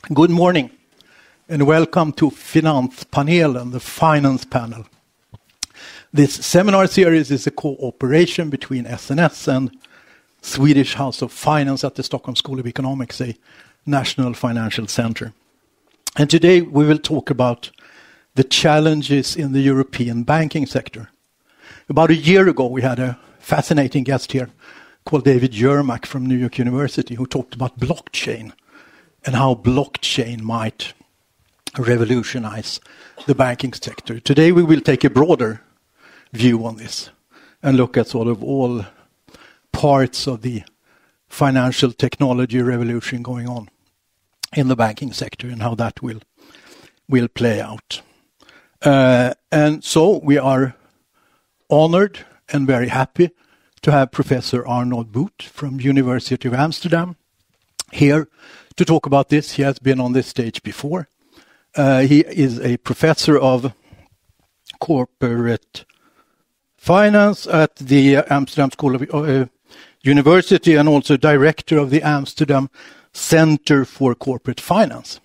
Good morning and welcome to Finance Panel, the Finance Panel. This seminar series is a cooperation between SNS and Swedish House of Finance at the Stockholm School of Economics, a national financial center. And today we will talk about the challenges in the European banking sector. About a year ago we had a fascinating guest here called David Yermak from New York University who talked about blockchain and how blockchain might revolutionize the banking sector. Today we will take a broader view on this and look at sort of all parts of the financial technology revolution going on in the banking sector and how that will play out. And so we are honored and very happy to have Professor Arnoud from University of Amsterdam here to talk about this. He has been on this stage before. He is a professor of corporate finance at the Amsterdam School of University and also director of the Amsterdam Center for Corporate Finance,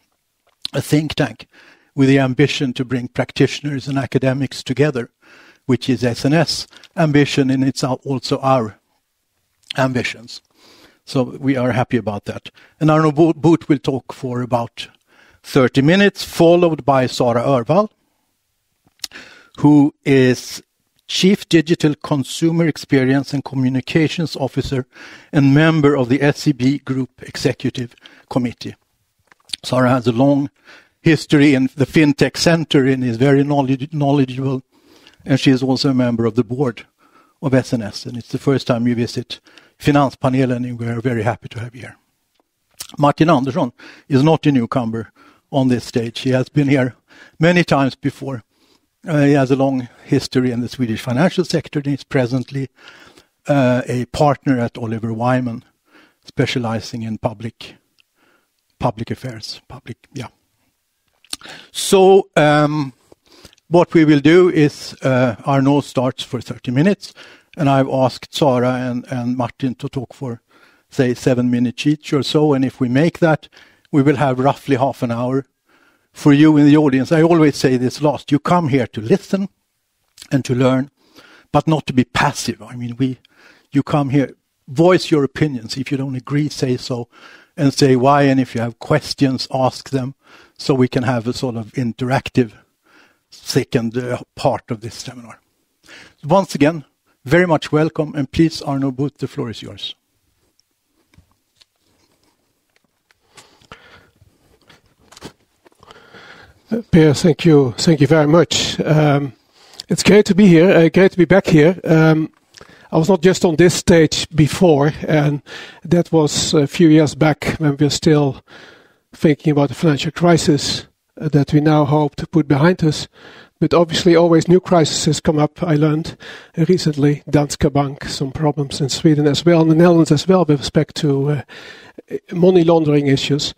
a think tank with the ambition to bring practitioners and academics together, which is SNS ambition and it's also our ambitions. So we are happy about that. And Arnoud will talk for about 30 minutes, followed by Sara Öhrvall, who is Chief Digital Consumer Experience and Communications Officer and member of the SEB Group Executive Committee. Sara has a long history in the FinTech Center and is very knowledgeable, and she is also a member of the board of SNS, and it's the first time you visit Finance Panel, and we are very happy to have you here. Martin Andersson is not a newcomer on this stage. He has been here many times before. He has a long history in the Swedish financial sector, and he's presently a partner at Oliver Wyman, specializing in public affairs. So what we will do is Arnaud starts for 30 minutes, and I've asked Sara and Martin to talk for, say, 7 minutes each or so, and if we make that, we will have roughly half an hour for you in the audience. I always say this last. You come here to listen and to learn, but not to be passive. I mean, you come here, voice your opinions. If you don't agree, say so, and say why, and if you have questions, ask them, so we can have a sort of interactive second part of this seminar. Once again, very much welcome, and please, Arnoud, the floor is yours. Pehr, thank you very much. It's great to be here, great to be back here. I was not just on this stage before, and that was a few years back when we were still thinking about the financial crisis that we now hope to put behind us. But obviously always new crises come up, I learned recently. Danske Bank, some problems in Sweden as well, in the Netherlands as well with respect to money laundering issues.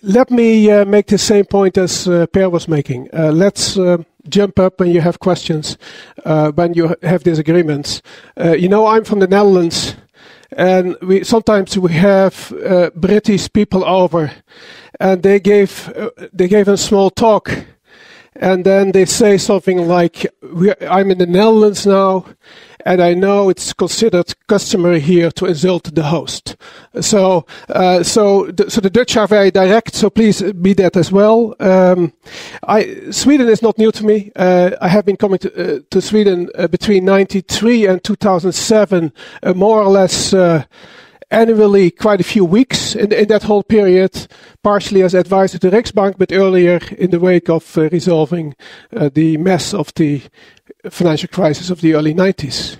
Let me make the same point as Pehr was making. Let's jump up when you have questions, when you have disagreements. I'm from the Netherlands, and sometimes we have British people over, and they gave a small talk, and then they say something like, "I'm in the Netherlands now, and I know it's considered customary here to insult the host." So the Dutch are very direct. So please be that as well. Sweden is not new to me. I have been coming to Sweden between 1993 and 2007, more or less annually, quite a few weeks in that whole period, partially as advisor to Riksbank, but earlier in the wake of resolving the mess of the financial crisis of the early 90s.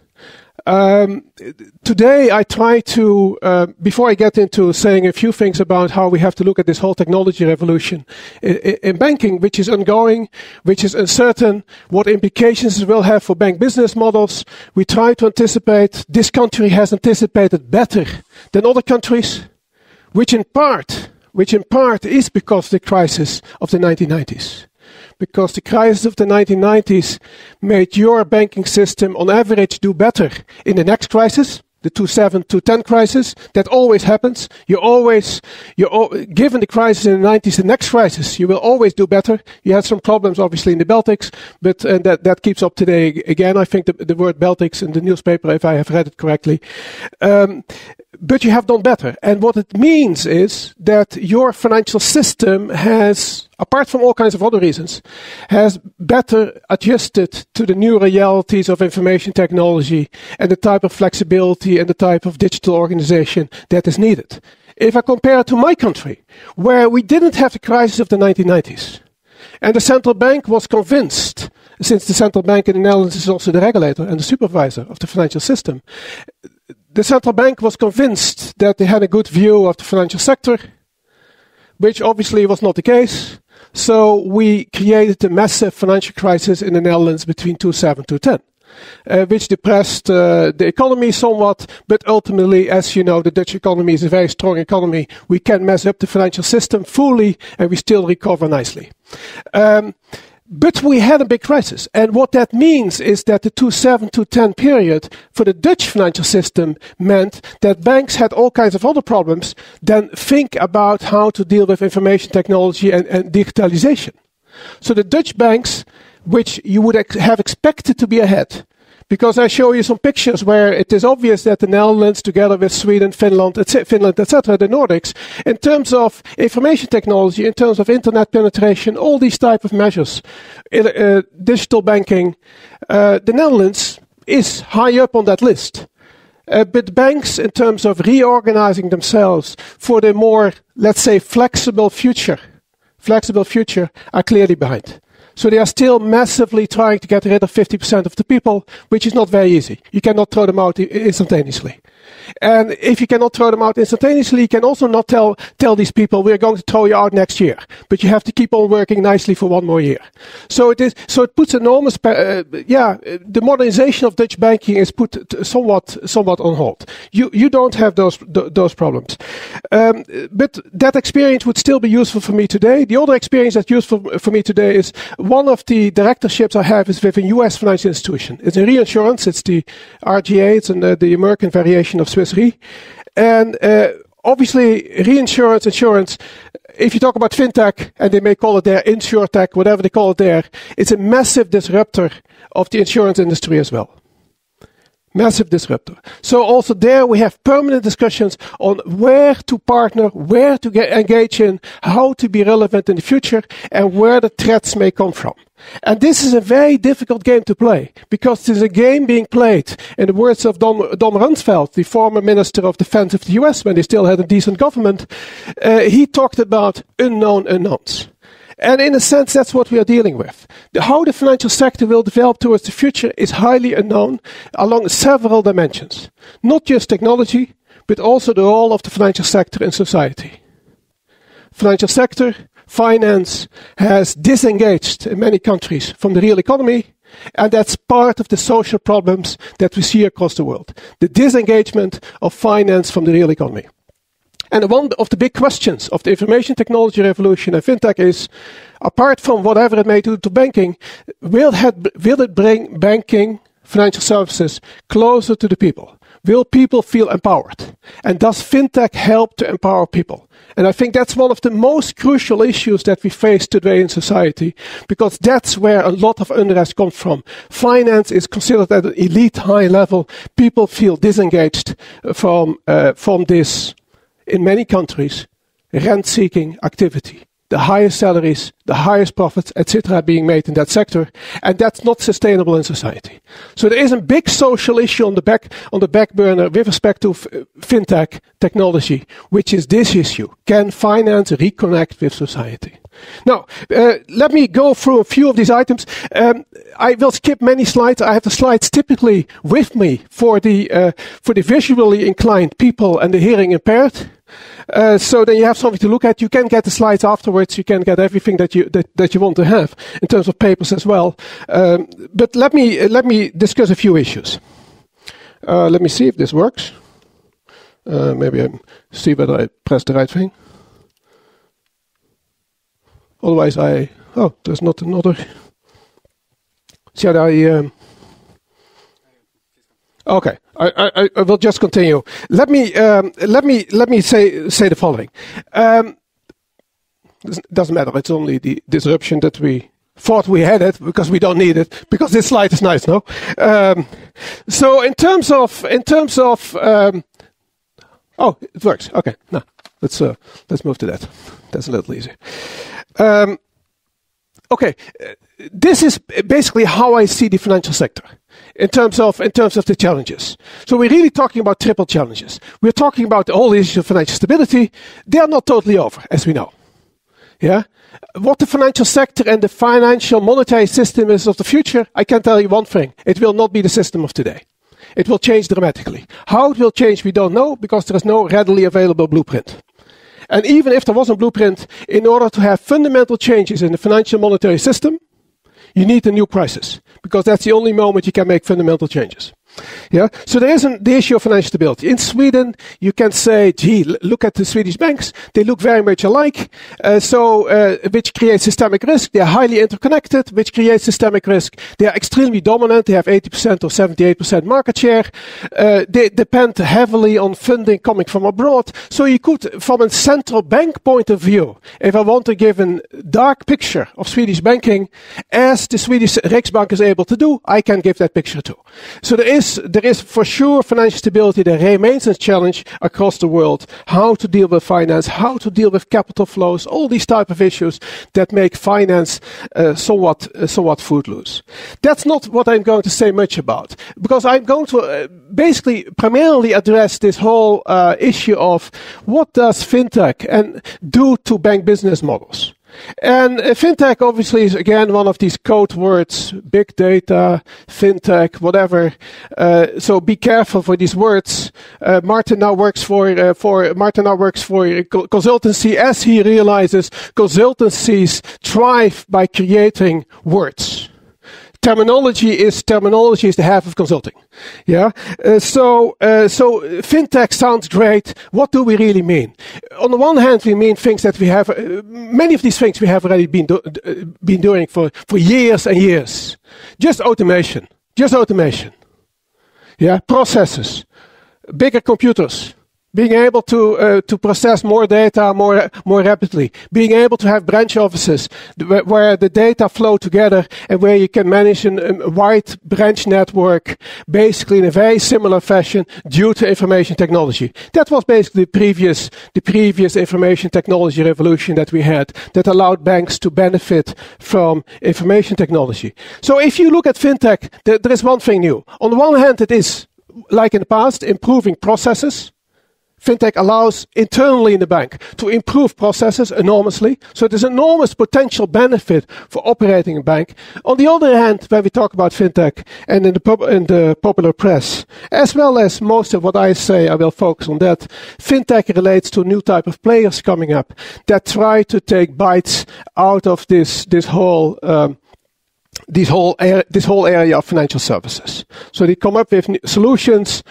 Today I try to, before I get into saying a few things about how we have to look at this whole technology revolution in banking, which is ongoing, which is uncertain, what implications it will have for bank business models, we try to anticipate. This country has anticipated better than other countries, which in part is because of the crisis of the 1990s. Because the crisis of the 1990s made your banking system on average do better in the next crisis the 2007-2010 crisis. That always happens. Given the crisis in the 90s, the next crisis, you will always do better. You had some problems, obviously, in the Baltics, but that keeps up today again. I think the word Baltics in the newspaper, if I have read it correctly. But you have done better. And what it means is that your financial system has, apart from all kinds of other reasons, has better adjusted to the new realities of information technology and the type of flexibility and the type of digital organization that is needed. If I compare it to my country, where we didn't have the crisis of the 1990s, and the central bank was convinced, since the central bank in the Netherlands is also the regulator and the supervisor of the financial system, the central bank was convinced that they had a good view of the financial sector, which obviously was not the case. So we created a massive financial crisis in the Netherlands between 2007 and 2010, which depressed the economy somewhat. But ultimately, as you know, the Dutch economy is a very strong economy. We can mess up the financial system fully and we still recover nicely. But we had a big crisis. And what that means is that the 2007-2010 period for the Dutch financial system meant that banks had all kinds of other problems than think about how to deal with information technology and digitalization. So the Dutch banks, which you would have expected to be ahead, because I show you some pictures where it is obvious that the Netherlands, together with Sweden, Finland, etc., the Nordics, in terms of information technology, in terms of internet penetration, all these type of measures, digital banking, the Netherlands is high up on that list. But banks, in terms of reorganizing themselves for the more, let's say, flexible future, are clearly behind. So they are still massively trying to get rid of 50% of the people, which is not very easy. You cannot throw them out instantaneously. And if you cannot throw them out instantaneously, you can also not tell these people, we're going to throw you out next year. But you have to keep on working nicely for one more year. So it puts enormous, the modernization of Dutch banking is put somewhat on hold. You don't have those problems. But that experience would still be useful for me today. The other experience that's useful for me today is one of the directorships I have is with a US financial institution. It's a reinsurance. It's the RGA. It's the American variation of Swiss Re. And obviously, reinsurance, insurance, if you talk about fintech, and they may call it their insurtech, whatever they call it there, it's a massive disruptor of the insurance industry as well. Massive disruptor. So also there we have permanent discussions on where to partner, where to engage in, how to be relevant in the future, and where the threats may come from. And this is a very difficult game to play, because it is a game being played, in the words of Don Rumsfeld, the former Minister of Defense of the US, when they still had a decent government, he talked about unknown unknowns. And in a sense, that's what we are dealing with. How the financial sector will develop towards the future is highly unknown along several dimensions. Not just technology, but also the role of the financial sector in society. Financial sector, finance, has disengaged in many countries from the real economy, and that's part of the social problems that we see across the world. The disengagement of finance from the real economy. And one of the big questions of the information technology revolution and fintech is, apart from whatever it may do to banking, will it bring banking, financial services, closer to the people? Will people feel empowered? And does fintech help to empower people? And I think that's one of the most crucial issues that we face today in society, because that's where a lot of unrest comes from. Finance is considered at an elite high level. People feel disengaged from this, in many countries, rent-seeking activity. The highest salaries, the highest profits, etc. being made in that sector, and that's not sustainable in society. So there is a big social issue on the back burner with respect to fintech technology, which is this issue: can finance reconnect with society? Now, let me go through a few of these items. I will skip many slides. I have the slides typically with me for the visually inclined people and the hearing impaired. So then you have something to look at. You can get the slides afterwards. You can get everything that you want to have in terms of papers as well. But let me discuss a few issues. Let me see if this works. Maybe I see whether I press the right thing. Otherwise, there's not another. Shall I? Okay, I will just continue. Let me say the following. Doesn't matter. It's only the disruption that we thought we had it because we don't need it because this slide is nice, no? So in terms of oh, it works. Okay, now let's move to that. That's a little easier. Okay, this is basically how I see the financial sector in terms of the challenges. So we're really talking about triple challenges. We're talking about the whole issue of financial stability. They are not totally over, as we know. Yeah, what the financial sector and the financial monetary system is of the future, I can tell you one thing: it will not be the system of today. It will change dramatically. How it will change, we don't know, because there is no readily available blueprint. And even if there was a blueprint, in order to have fundamental changes in the financial monetary system, you need a new crisis, because that's the only moment you can make fundamental changes. Yeah. So there is the issue of financial stability. In Sweden, you can say, gee, look at the Swedish banks. They look very much alike. Which creates systemic risk. They are highly interconnected, which creates systemic risk. They are extremely dominant. They have 80% or 78% market share. They depend heavily on funding coming from abroad. So you could, from a central bank point of view, if I want to give a dark picture of Swedish banking, as the Swedish Riksbank is able to do, I can give that picture too. So there is for sure financial stability that remains a challenge across the world. How to deal with finance, how to deal with capital flows, all these type of issues that make finance somewhat footloose. That's not what I'm going to say much about, because I'm going to basically primarily address this whole issue of what does fintech do to bank business models. And fintech obviously is again one of these code words: big data, fintech, whatever. So be careful for these words. Martin now works for consultancy, as he realizes consultancies thrive by creating words. Terminology is the half of consulting. Yeah. So fintech sounds great. What do we really mean? On the one hand, we mean things that we have. Many of these things we have already been doing for years and years. Just automation. Yeah. Processes. Bigger computers. Being able to process more data more rapidly. Being able to have branch offices where the data flow together and where you can manage a wide branch network basically in a very similar fashion due to information technology. That was basically the previous information technology revolution that we had that allowed banks to benefit from information technology. So if you look at fintech, there is one thing new. On the one hand, it is, like in the past, improving processes. Fintech allows internally in the bank to improve processes enormously. So there's enormous potential benefit for operating a bank. On the other hand, when we talk about fintech and in the popular press, as well as most of what I say, I will focus on that. Fintech relates to a new type of players coming up that try to take bites out of this whole area of financial services. So they come up with solutions,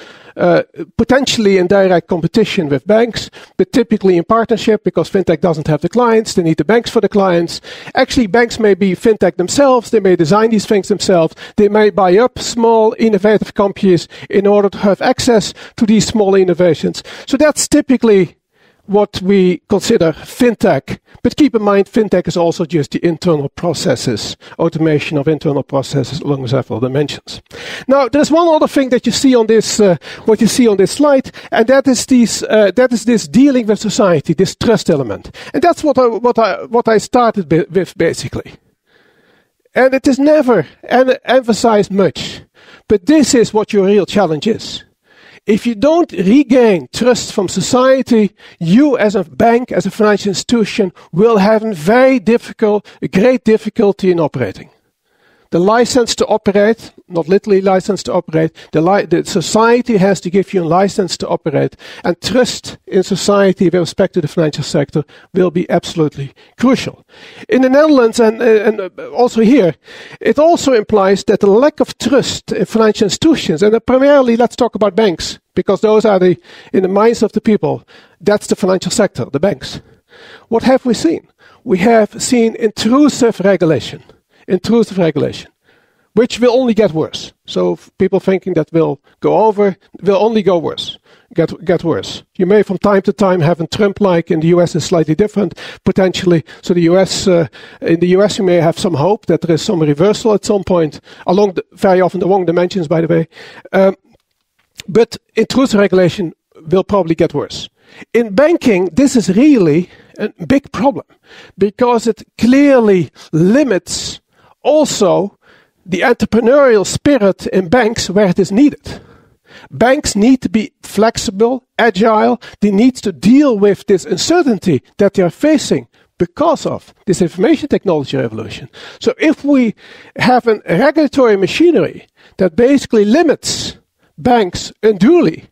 potentially in direct competition with banks, but typically in partnership, because fintech doesn't have the clients. They need the banks for the clients. Actually, banks may be fintech themselves. They may design these things themselves. They may buy up small innovative companies in order to have access to these small innovations. So that's typically what we consider fintech. But keep in mind, fintech is also just the internal processes, automation of internal processes along several dimensions. Now, there's one other thing that you see on this, what you see on this slide, and that is this dealing with society, this trust element. And that's what I started with basically. And it is never emphasized much, but this is what your real challenge is. If you don't regain trust from society, you as a bank, as a financial institution, will have a great difficulty in operating. The license to operate, not literally license to operate, the society has to give you a license to operate, and trust in society with respect to the financial sector will be absolutely crucial. In the Netherlands and also here, it also implies that the lack of trust in financial institutions, and primarily let's talk about banks, because those are in the minds of the people, that's the financial sector, the banks. What have we seen? We have seen intrusive regulation. which will only get worse. So people thinking that will only go worse, get worse. You may from time to time have a Trump like in the US is slightly different potentially. So the US in the US you may have some hope that there is some reversal at some point very often the wrong dimensions by the way. But intrusive regulation will probably get worse. In banking, this is really a big problem because it clearly limits also the entrepreneurial spirit in banks where it is needed. Banks need to be flexible, agile. They need to deal with this uncertainty that they are facing because of this information technology revolution. So if we have a regulatory machinery that basically limits banks unduly,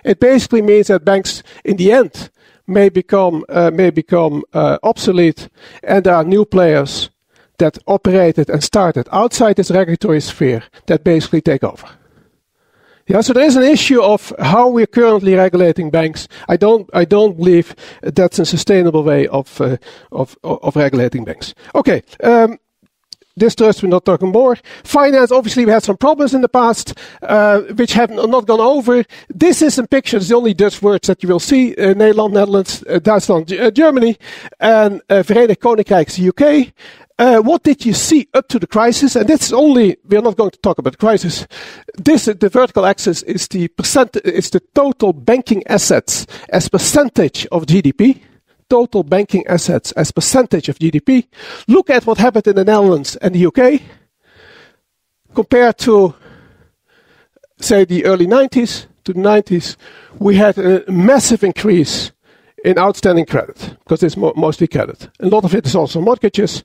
it basically means that banks in the end may become obsolete, and there are new players that operated and started outside this regulatory sphere that basically take over. Yeah, so there is an issue of how we're currently regulating banks. I don't believe that's a sustainable way of regulating banks. Okay. This trust we're not talking more. Finance, obviously we had some problems in the past, which have not gone over. This is in pictures, the only Dutch words that you will see. Nederland, Netherlands, Duitsland, Germany, and Verenigd Koninkrijk, the UK. What did you see up to the crisis? And that's only, we're not going to talk about the crisis. The vertical axis is the total banking assets as percentage of GDP. Total banking assets as percentage of GDP. Look at what happened in the Netherlands and the UK compared to, say, the early 90s to the 90s. We had a massive increase in outstanding credit because it's mostly credit. A lot of it is also mortgages.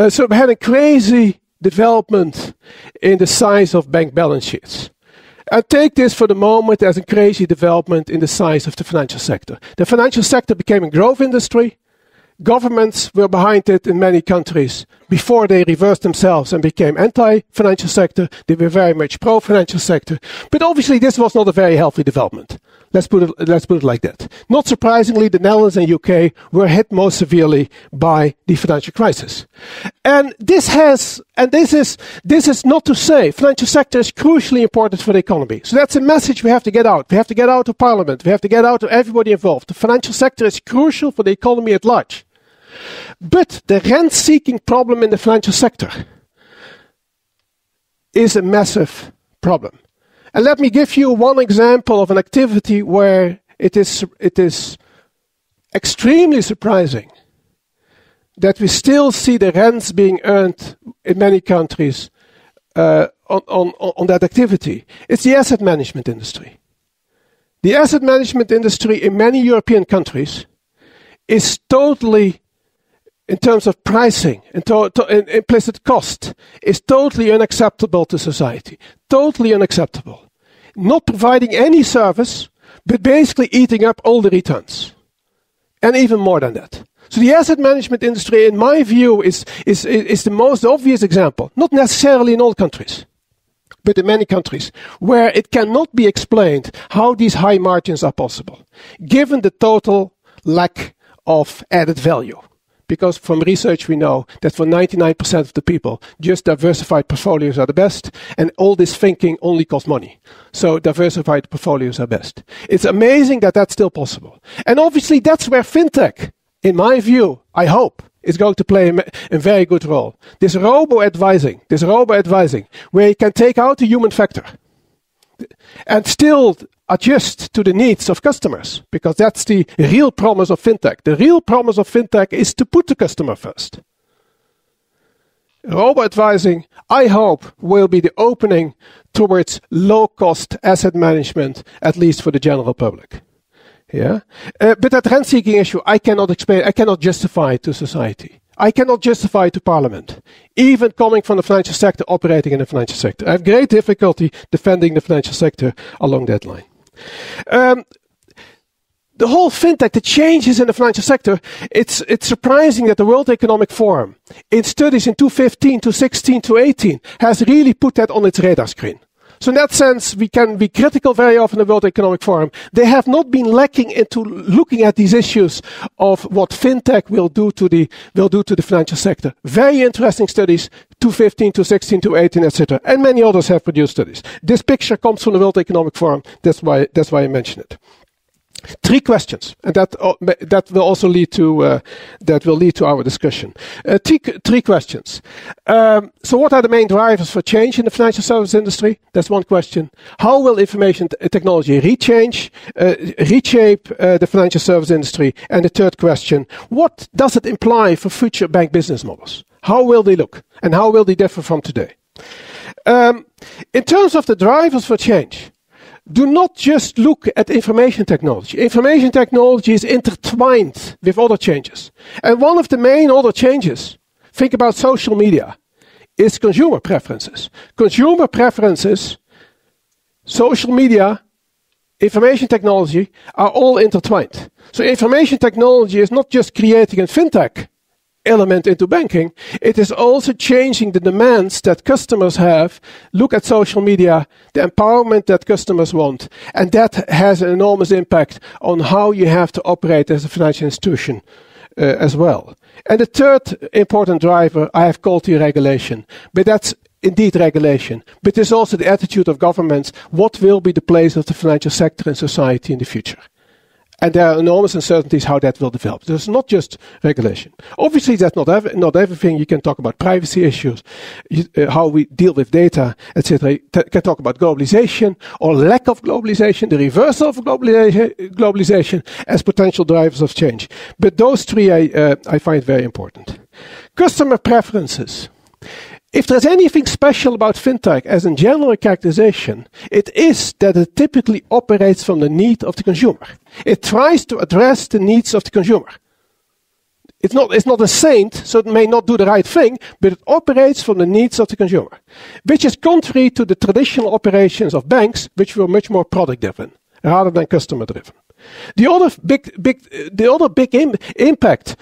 So we had a crazy development in the size of bank balance sheets. And take this for the moment as a crazy development in the size of the financial sector. The financial sector became a growth industry. Governments were behind it in many countries. Before they reversed themselves and became anti-financial sector, they were very much pro-financial sector. But obviously this was not a very healthy development. Let's put it like that. Not surprisingly, the Netherlands and UK were hit most severely by the financial crisis. And this is not to say financial sector is crucially important for the economy. So that's a message we have to get out. We have to get out to Parliament. We have to get out to everybody involved. The financial sector is crucial for the economy at large. But the rent-seeking problem in the financial sector is a massive problem. And let me give you one example of an activity where it is extremely surprising that we still see the rents being earned in many countries on that activity. It's the asset management industry. The asset management industry in many European countries is totally, in terms of pricing and implicit cost, is totally unacceptable to society. Totally unacceptable. Not providing any service, but basically eating up all the returns. And even more than that. So the asset management industry, in my view, is the most obvious example. Not necessarily in all countries, but in many countries, where it cannot be explained how these high margins are possible, given the total lack of added value. Because from research we know that for 99% of the people, just diversified portfolios are the best, and all this thinking only costs money. So diversified portfolios are best. It's amazing that that's still possible. And obviously that's where fintech, in my view, I hope, is going to play a very good role. This robo-advising, where you can take out the human factor and still adjust to the needs of customers, because that's the real promise of fintech. The real promise of fintech is to put the customer first. Robo-advising, I hope, will be the opening towards low-cost asset management, at least for the general public. Yeah, but that rent-seeking issue, I cannot explain. I cannot justify it to society. I cannot justify it to Parliament, even coming from the financial sector, operating in the financial sector. I have great difficulty defending the financial sector along that line. The whole fintech, the changes in the financial sector, it's surprising that the World Economic Forum, in studies in 2015, 2016, 2018, has really put that on its radar screen. So in that sense, we can be critical very often of the World Economic Forum. They have not been lacking into looking at these issues of what fintech will do to the financial sector. Very interesting studies, 2015, 2016, 2018, etc. And many others have produced studies. This picture comes from the World Economic Forum. That's why I mention it. 3 questions, and that will also lead to our discussion. 3 questions. So, what are the main drivers for change in the financial services industry? That's one question. How will information technology reshape the financial service industry? And the third question: what does it imply for future bank business models? How will they look, and how will they differ from today? In terms of the drivers for change, do not just look at information technology. Information technology is intertwined with other changes. And one of the main other changes, think about social media, is consumer preferences. Consumer preferences, social media, information technology are all intertwined. So information technology is not just creating a fintech element into banking, it is also changing the demands that customers have. Look at social media, the empowerment that customers want, and that has an enormous impact on how you have to operate as a financial institution as well. And the third important driver I have called the regulation, but that's indeed regulation, but it's also the attitude of governments. What will be the place of the financial sector in society in the future? And there are enormous uncertainties how that will develop. There's not just regulation. Obviously, that's not everything. You can talk about privacy issues, how we deal with data, etc. You can talk about globalization or lack of globalization, the reversal of globalization as potential drivers of change. But those 3 I find very important. Customer preferences. If there's anything special about fintech as a general characterization, it is that it typically operates from the need of the consumer. It tries to address the needs of the consumer. It's not a saint, so it may not do the right thing, but it operates from the needs of the consumer, which is contrary to the traditional operations of banks, which were much more product-driven rather than customer-driven. The other big impact,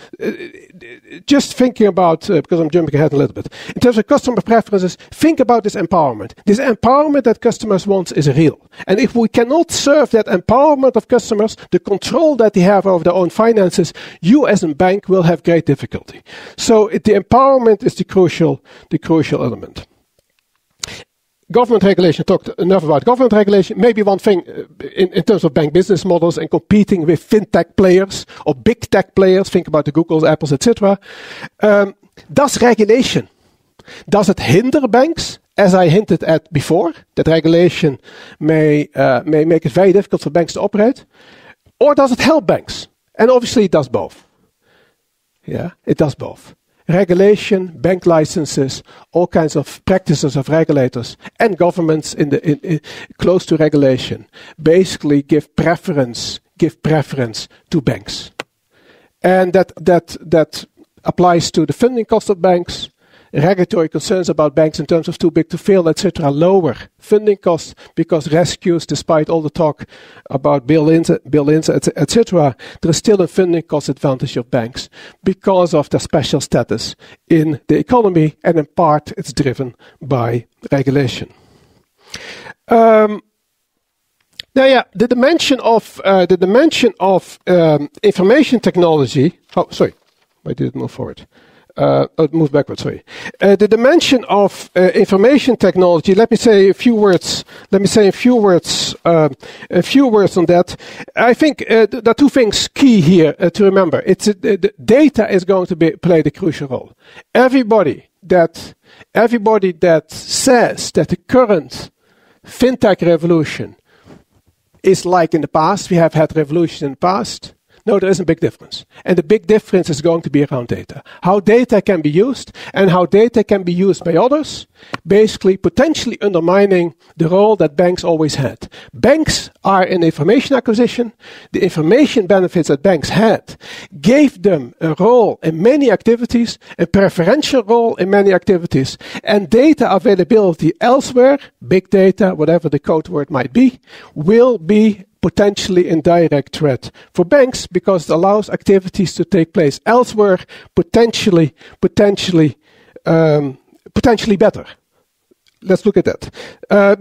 just thinking about, because I'm jumping ahead a little bit, in terms of customer preferences, think about this empowerment. This empowerment that customers want is real. And if we cannot serve that empowerment of customers, the control that they have over their own finances, you as a bank will have great difficulty. So the empowerment is the crucial element. Government regulation, talked enough about government regulation. Maybe one thing in terms of bank business models and competing with fintech players or big tech players, think about the Googles, Apples, etc. Does regulation, does it hinder banks? As I hinted at before, that regulation may make it very difficult for banks to operate. Or does it help banks? And obviously it does both. Yeah, it does both. Regulation, bank licenses, all kinds of practices of regulators and governments in close to regulation basically give preference to banks. And that applies to the funding cost of banks, regulatory concerns about banks in terms of too big to fail, etc. Lower funding costs because rescues, despite all the talk about bail-ins, etc. There is still a funding cost advantage of banks because of their special status in the economy, and in part it's driven by regulation. The dimension of information technology. Oh, sorry, I didn't move forward. Move backwards. Sorry. The dimension of information technology. Let me say a few words. A few words on that. I think there are 2 things key here to remember. It's the data is going to play the crucial role. Everybody that says that the current fintech revolution is like in the past, we have had revolutions in the past. No, there is a big difference. And the big difference is going to be around data. How data can be used and how data can be used by others, basically potentially undermining the role that banks always had. Banks are in information acquisition. The information benefits that banks had gave them a role in many activities, a preferential role in many activities, and data availability elsewhere, big data, whatever the code word might be, will be potentially in direct threat for banks because it allows activities to take place elsewhere, potentially better. let's look at that.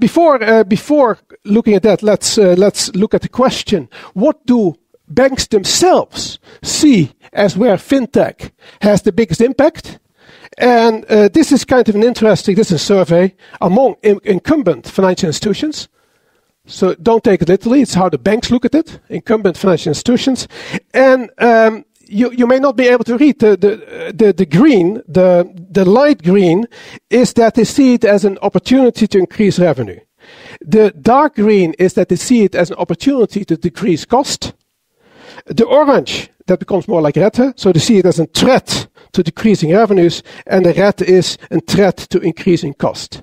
Before looking at that, let's look at the question: what do banks themselves see as where fintech has the biggest impact? And this is kind of an interesting. This is a survey among incumbent financial institutions. So don't take it literally. It's how the banks look at it. Incumbent financial institutions, and you may not be able to read the green. The light green is that they see it as an opportunity to increase revenue. The dark green is that they see it as an opportunity to decrease cost. The orange, that becomes more like red, so they see it as a threat to decreasing revenues, and the red is a threat to increasing cost.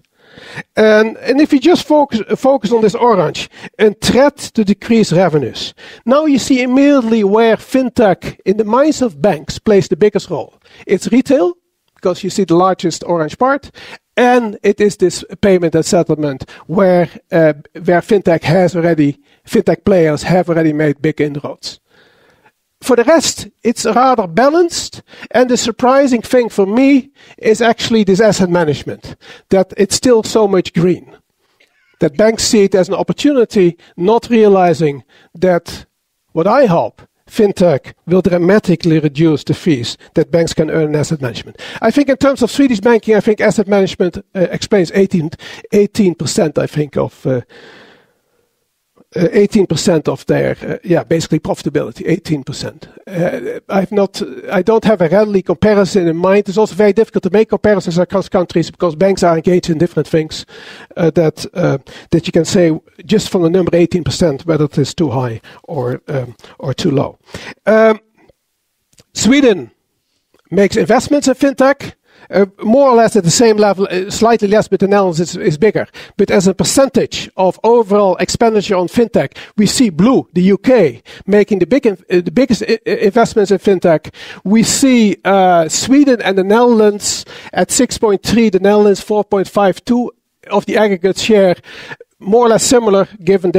And if you just focus on this orange, a threat to decrease revenues. Now you see immediately where fintech in the minds of banks plays the biggest role. It's retail, because you see the largest orange part, and it is this payment and settlement where fintech players have already made big inroads. For the rest, it's rather balanced, and the surprising thing for me is actually this asset management, that it's still so much green. That banks see it as an opportunity, not realizing that, what I hope, fintech will dramatically reduce the fees that banks can earn in asset management. I think in terms of Swedish banking, I think asset management explains 18%, I think, of 18% of their, basically profitability, 18%. I don't have a readily comparison in mind. It's also very difficult to make comparisons across countries because banks are engaged in different things that you can say just from the number 18% whether it is too high or too low. Sweden makes investments in fintech. More or less at the same level, slightly less, but the Netherlands is bigger. But as a percentage of overall expenditure on fintech, we see blue, the UK, making the biggest investments in fintech. We see Sweden and the Netherlands at 6.3, the Netherlands 4.52 of the aggregate share. More or less similar, given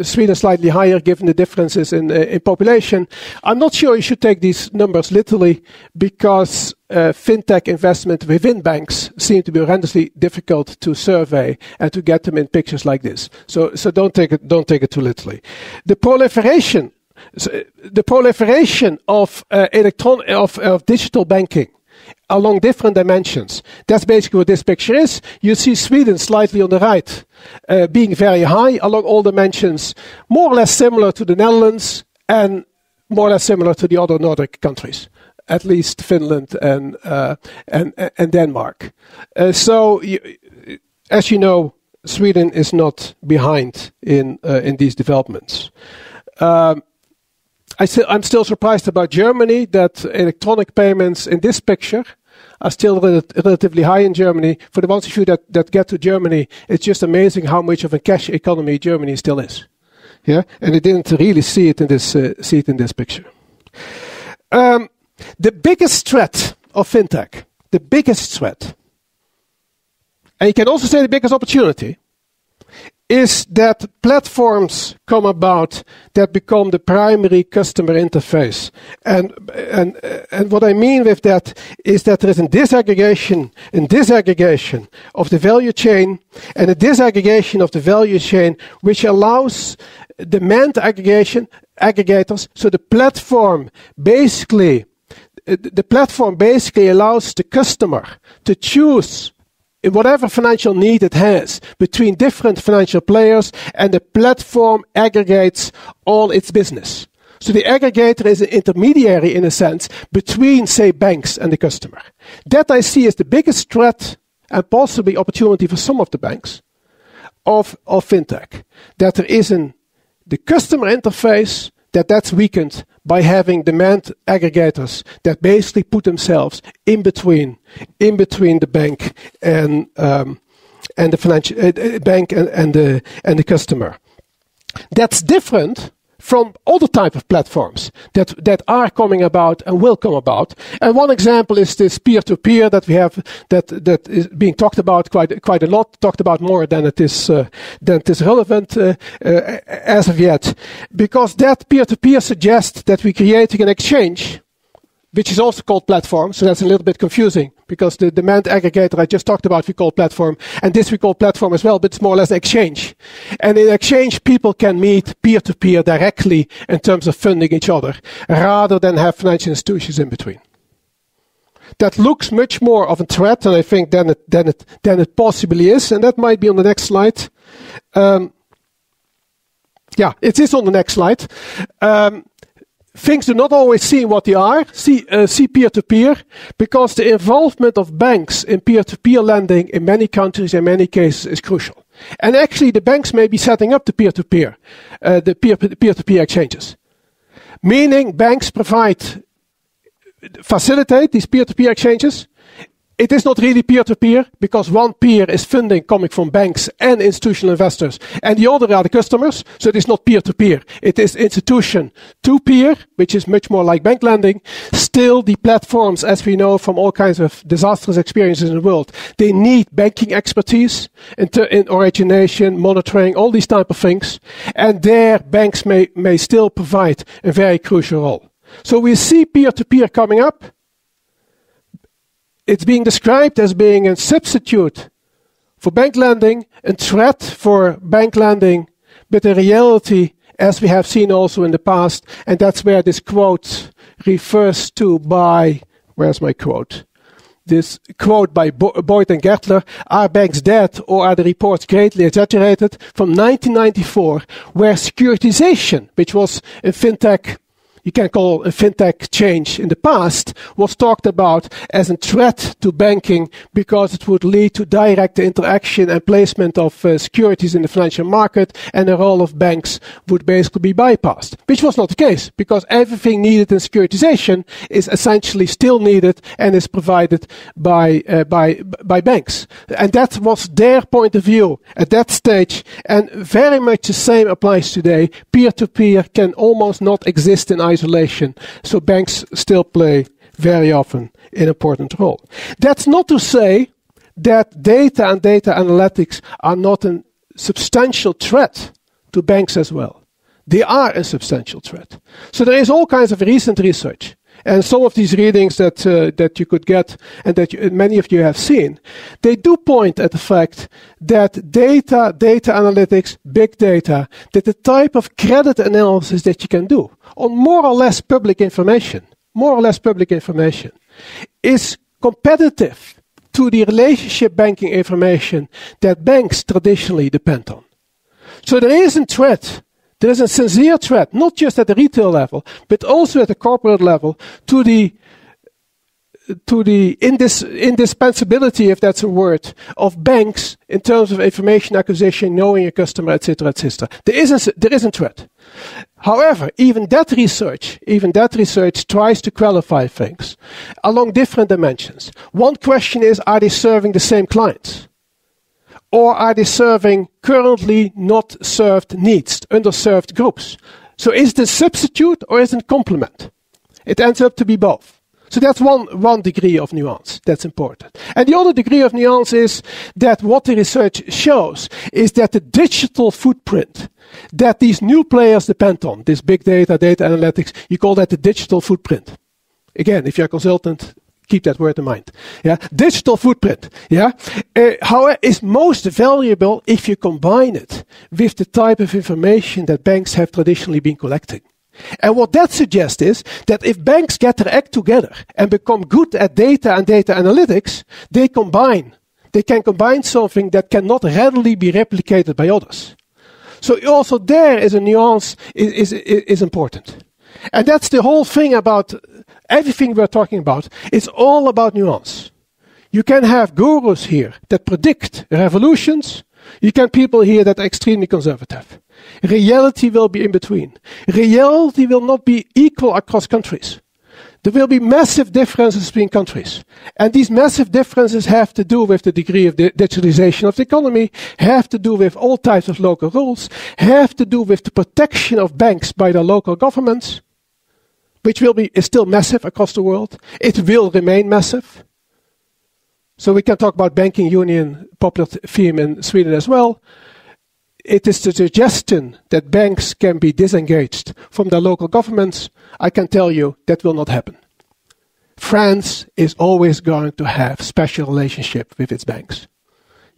Sweden slightly higher, given the differences in population. I'm not sure you should take these numbers literally because fintech investment within banks seem to be horrendously difficult to survey and to get them in pictures like this. So don't take it too literally. The proliferation of digital banking along different dimensions. That's basically what this picture is. You see Sweden slightly on the right, being very high along all dimensions, more or less similar to the Netherlands and more or less similar to the other Nordic countries, at least Finland and Denmark. As you know, Sweden is not behind in these developments. I'm still surprised about Germany, that electronic payments in this picture are still relatively high in Germany. For the ones of you that get to Germany, it's just amazing how much of a cash economy Germany still is. Yeah, and I didn't really see it in this picture. The biggest threat of fintech, and you can also say the biggest opportunity, is that platforms come about that become the primary customer interface. And what I mean with that is that there is a disaggregation of the value chain, and a disaggregation of the value chain which allows demand aggregators, so the platform basically allows the customer to choose in whatever financial need it has between different financial players, and the platform aggregates all its business. So the aggregator is an intermediary, in a sense, between, say, banks and the customer. That I see as the biggest threat and possibly opportunity for some of the banks of fintech. That there is the customer interface that's weakened by having demand aggregators that basically put themselves in between the bank and the financial bank and the customer. That's different from other type of platforms that are coming about and will come about. And one example is this peer-to-peer that we have that is being talked about quite a lot, talked about more than it is relevant as of yet, because that peer-to-peer suggests that we're creating an exchange which is also called platform. So that's a little bit confusing because the demand aggregator I just talked about we call platform, and this we call platform as well, but it's more or less exchange. And in exchange, people can meet peer-to-peer directly in terms of funding each other, rather than have financial institutions in between. That looks much more of a threat, and I think than it possibly is, and that might be on the next slide. Yeah, it is on the next slide. Things do not always seem what they are. See peer-to-peer, because the involvement of banks in peer-to-peer lending in many countries, in many cases, is crucial. And actually, the banks may be setting up the peer-to-peer exchanges. Meaning, banks facilitate these peer-to-peer exchanges. It is not really peer-to-peer, because one peer is funding coming from banks and institutional investors, and the other are the customers, so it is not peer-to-peer. It is institution to peer, which is much more like bank lending. Still, the platforms, as we know from all kinds of disastrous experiences in the world, they need banking expertise in origination, monitoring, all these type of things, and there banks may still provide a very crucial role. So we see peer-to-peer coming up. It's being described as being a substitute for bank lending, a threat for bank lending, but in reality, as we have seen also in the past, and that's where this quote refers to by, where's my quote? This quote by Boyd and Gertler, are banks dead or are the reports greatly exaggerated? From 1994, where securitization, which was a fintech, you can call a fintech change in the past, was talked about as a threat to banking because it would lead to direct interaction and placement of securities in the financial market, and the role of banks would basically be bypassed, which was not the case, because everything needed in securitization is essentially still needed and is provided by banks. And that was their point of view at that stage, and very much the same applies today. Peer-to-peer can almost not exist in isolation, so banks still play very often an important role. That's not to say that data and data analytics are not a substantial threat to banks as well. They are a substantial threat. So there is all kinds of recent research, and some of these readings that you could get and that many of you have seen, they do point at the fact that data analytics, big data, that the type of credit analysis that you can do on more or less public information is competitive to the relationship banking information that banks traditionally depend on. So there is a threat. There is a sincere threat, not just at the retail level, but also at the corporate level, to the indispensability, if that's a word, of banks in terms of information acquisition, knowing a customer, etc., etc. There is a threat. However, even that research tries to qualify things along different dimensions. One question is, are they serving the same clients? Or are they serving currently not served needs, underserved groups? So is it a substitute or is it a complement? It ends up to be both. So that's one degree of nuance. That's important. And the other degree of nuance is that what the research shows is that the digital footprint that these new players depend on, this big data, data analytics, you call that the digital footprint. Again, if you're a consultant, keep that word in mind. Yeah, digital footprint. Yeah, however, is most valuable if you combine it with the type of information that banks have traditionally been collecting. And what that suggests is that if banks get their act together and become good at data and data analytics, they can combine something that cannot readily be replicated by others. So also there is a nuance is important. And that's the whole thing about everything we're talking about. It's all about nuance. You can have gurus here that predict revolutions. You can people here that are extremely conservative. Reality will be in between. Reality will not be equal across countries. There will be massive differences between countries. And these massive differences have to do with the degree of digitalization of the economy, have to do with all types of local rules, have to do with the protection of banks by their local governments, which is still massive across the world. It will remain massive. So we can talk about banking union, popular theme in Sweden as well. It is the suggestion that banks can be disengaged from their local governments. I can tell you that will not happen. France is always going to have special relationship with its banks.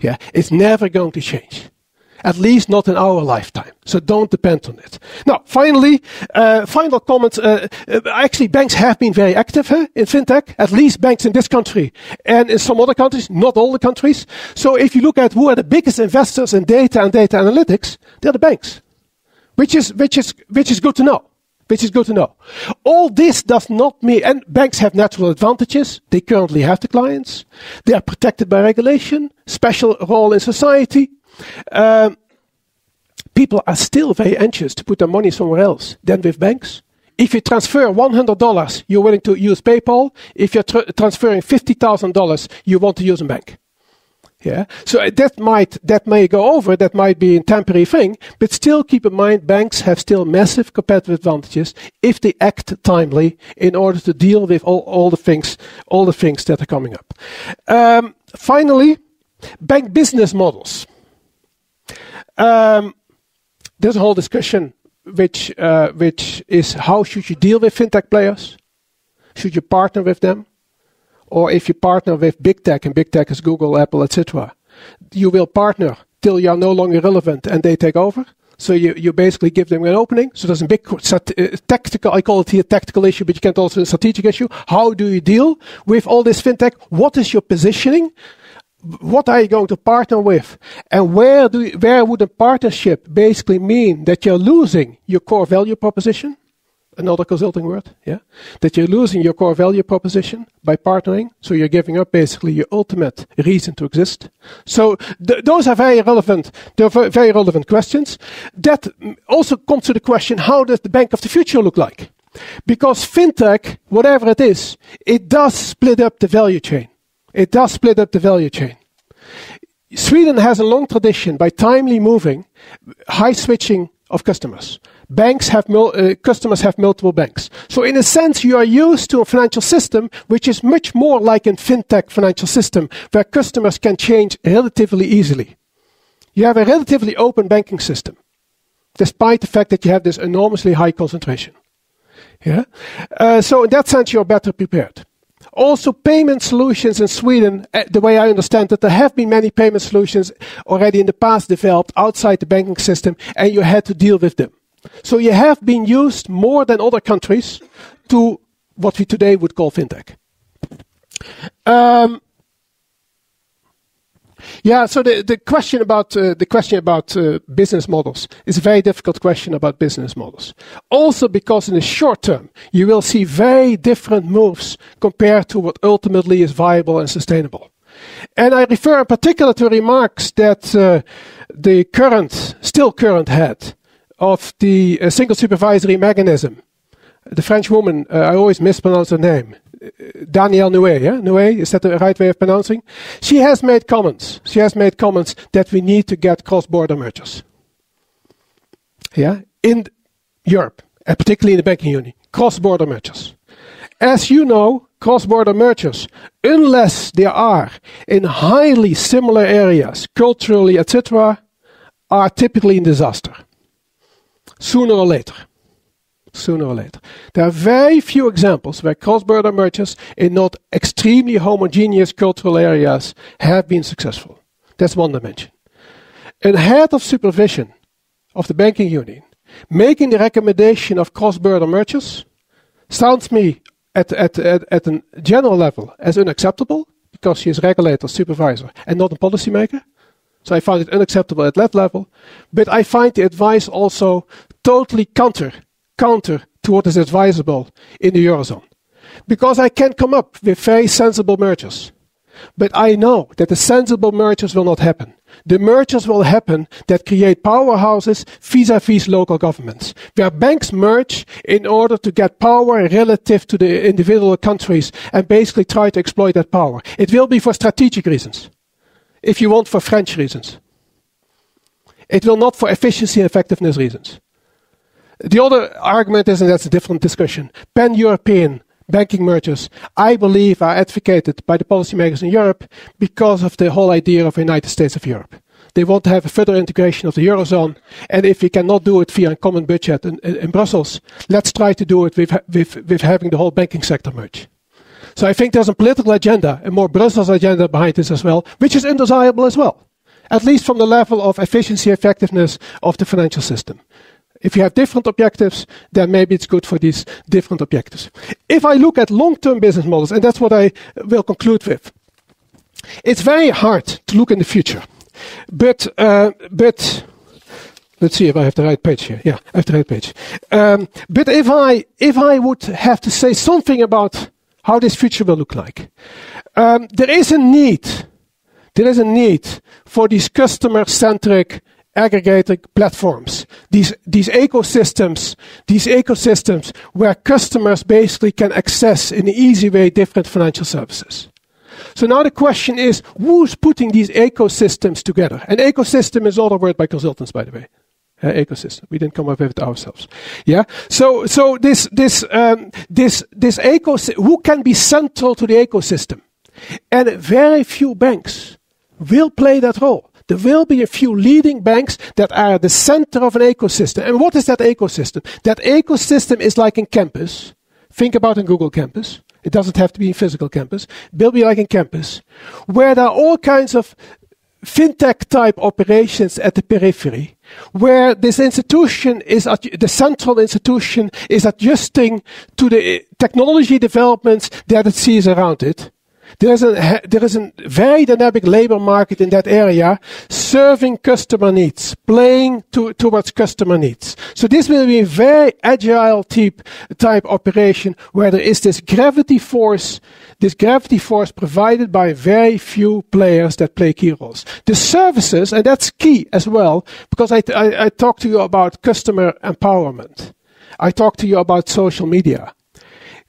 Yeah, it's never going to change. At least not in our lifetime. So don't depend on it. Now, finally, final comments. Actually, banks have been very active in fintech. At least banks in this country and in some other countries, not all the countries. So if you look at who are the biggest investors in data and data analytics, they're the banks, which is good to know. Which is good to know. All this does not mean, and banks have natural advantages. They currently have the clients. They are protected by regulation, special role in society. People are still very anxious to put their money somewhere else than with banks. If you transfer $100, you're willing to use PayPal. If you're transferring $50,000, you want to use a bank. Yeah, so that may go over. That might be a temporary thing, but still keep in mind banks have still massive competitive advantages if they act timely in order to deal with all the things that are coming up. Finally, bank business models. There's a whole discussion which is how should you deal with fintech players? Should you partner with them? Or if you partner with big tech, and big tech is Google, Apple, etc., you will partner till you are no longer relevant and they take over. So you basically give them an opening. So there's a big tactical, I call it here tactical issue, but you can also a strategic issue. How do you deal with all this fintech? What is your positioning? What are you going to partner with? And where would a partnership basically mean that you're losing your core value proposition? Another consulting word, yeah? That you're losing your core value proposition by partnering. So you're giving up basically your ultimate reason to exist. So those are very relevant. They're very relevant questions. That also comes to the question, how does the bank of the future look like? Because fintech, whatever it is, it does split up the value chain. It does split up the value chain. Sweden has a long tradition by timely moving, high switching of customers. Customers have multiple banks. So in a sense, you are used to a financial system which is much more like a fintech financial system where customers can change relatively easily. You have a relatively open banking system, despite the fact that you have this enormously high concentration. Yeah. So in that sense, you're better prepared. Also, payment solutions in Sweden, the way I understand it, there have been many payment solutions already in the past developed outside the banking system, and you had to deal with them. So you have been used more than other countries to what we today would call fintech. So the question about business models is a very difficult question about business models. Also because in the short term, you will see very different moves compared to what ultimately is viable and sustainable. And I refer in particular to remarks that the still current head of the single supervisory mechanism, the French woman, I always mispronounce her name, Danielle Noué, yeah? Noué, is that the right way of pronouncing? She has made comments. That we need to get cross-border mergers. Yeah, in Europe, and particularly in the banking union, cross-border mergers. As you know, cross-border mergers, unless they are in highly similar areas, culturally, etc., are typically a disaster. Sooner or later. There are very few examples where cross-border mergers in not extremely homogeneous cultural areas have been successful. That's one dimension. A head of supervision of the banking union making the recommendation of cross-border mergers sounds me at a general level as unacceptable because she is regulator, supervisor, and not a policymaker. So I find it unacceptable at that level. But I find the advice also totally counter to what is advisable in the Eurozone. Because I can come up with very sensible mergers. But I know that the sensible mergers will not happen. The mergers will happen that create powerhouses vis-à-vis local governments, where banks merge in order to get power relative to the individual countries and basically try to exploit that power. It will be for strategic reasons, if you want, for French reasons. It will not for efficiency and effectiveness reasons. The other argument is, and that's a different discussion, pan-European banking mergers, I believe, are advocated by the policymakers in Europe because of the whole idea of the United States of Europe. They want to have a further integration of the Eurozone, and if we cannot do it via a common budget in Brussels, let's try to do it with having the whole banking sector merge. So I think there's a political agenda, a more Brussels agenda behind this as well, which is undesirable as well, at least from the level of efficiency, effectiveness of the financial system. If you have different objectives, then maybe it's good for these different objectives. If I look at long-term business models, and that's what I will conclude with, it's very hard to look in the future. But let's see if I have the right page here. Yeah, I have the right page. But if I would have to say something about how this future will look like, there is a need for these customer-centric aggregated platforms, these ecosystems where customers basically can access in an easy way different financial services. So now the question is, who's putting these ecosystems together? An ecosystem is not a word by consultants, by the way. Ecosystem. We didn't come up with it ourselves. Yeah. So this ecosystem, who can be central to the ecosystem? And very few banks will play that role. There will be a few leading banks that are at the center of an ecosystem. And what is that ecosystem? That ecosystem is like in campus. Think about in Google Campus. It doesn't have to be in physical campus. It will be like in campus, where there are all kinds of fintech type operations at the periphery, where this institution is, the central institution is adjusting to the technology developments that it sees around it. There is a very dynamic labor market in that area, serving customer needs, playing towards customer needs. So this will be a very agile type operation where there is this gravity force provided by very few players that play key roles. The services, and that's key as well, because I talked to you about customer empowerment. I talked to you about social media.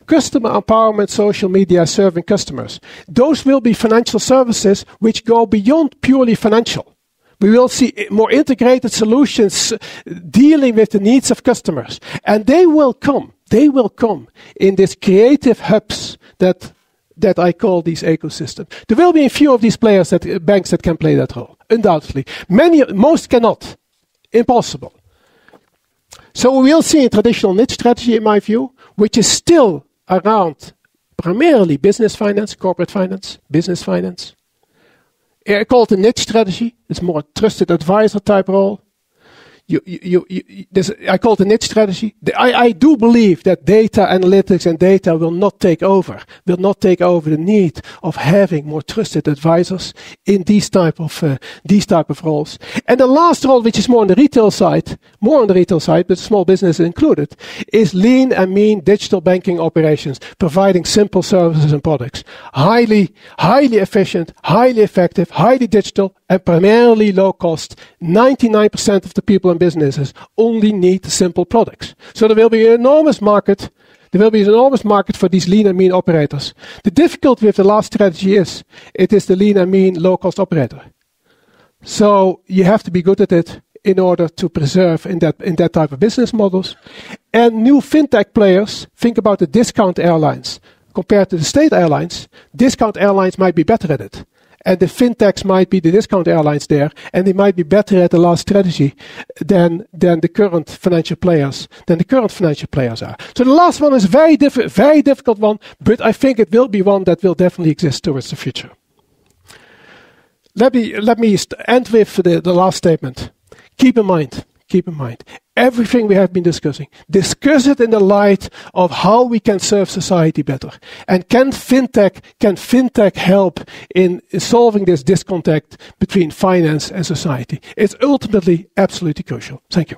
Customer empowerment, social media, serving customers. Those will be financial services which go beyond purely financial. We will see more integrated solutions dealing with the needs of customers. And they will come in these creative hubs that I call these ecosystems. There will be a few of these players, banks that can play that role, undoubtedly. Most cannot. Impossible. So we will see a traditional niche strategy, in my view, which is still around primarily business finance, corporate finance, business finance. I call it a niche strategy. It's more a trusted advisor type role. I call it a niche strategy. I do believe that data analytics and data will not take over the need of having more trusted advisors in these type of roles. And the last role, which is more on the retail side, but small business included, is lean and mean digital banking operations, providing simple services and products. Highly efficient, highly effective, highly digital, and primarily low cost. 99% of the people in businesses only need simple products. So there will be an enormous market. There will be an enormous market for these lean and mean operators. The difficulty with the last strategy is, it is the lean and mean low cost operator. So you have to be good at it in order to preserve in that type of business models. And new fintech players, think about the discount airlines compared to the state airlines. Discount airlines might be better at it. And the fintechs might be the discount airlines there, and they might be better at the last strategy than the current financial players are. So the last one is very difficult one, but I think it will be one that will definitely exist towards the future. Let me end with the last statement. Keep in mind, everything we have been discussing, discuss it in the light of how we can serve society better. And can fintech help in solving this disconnect between finance and society? It's ultimately absolutely crucial. Thank you.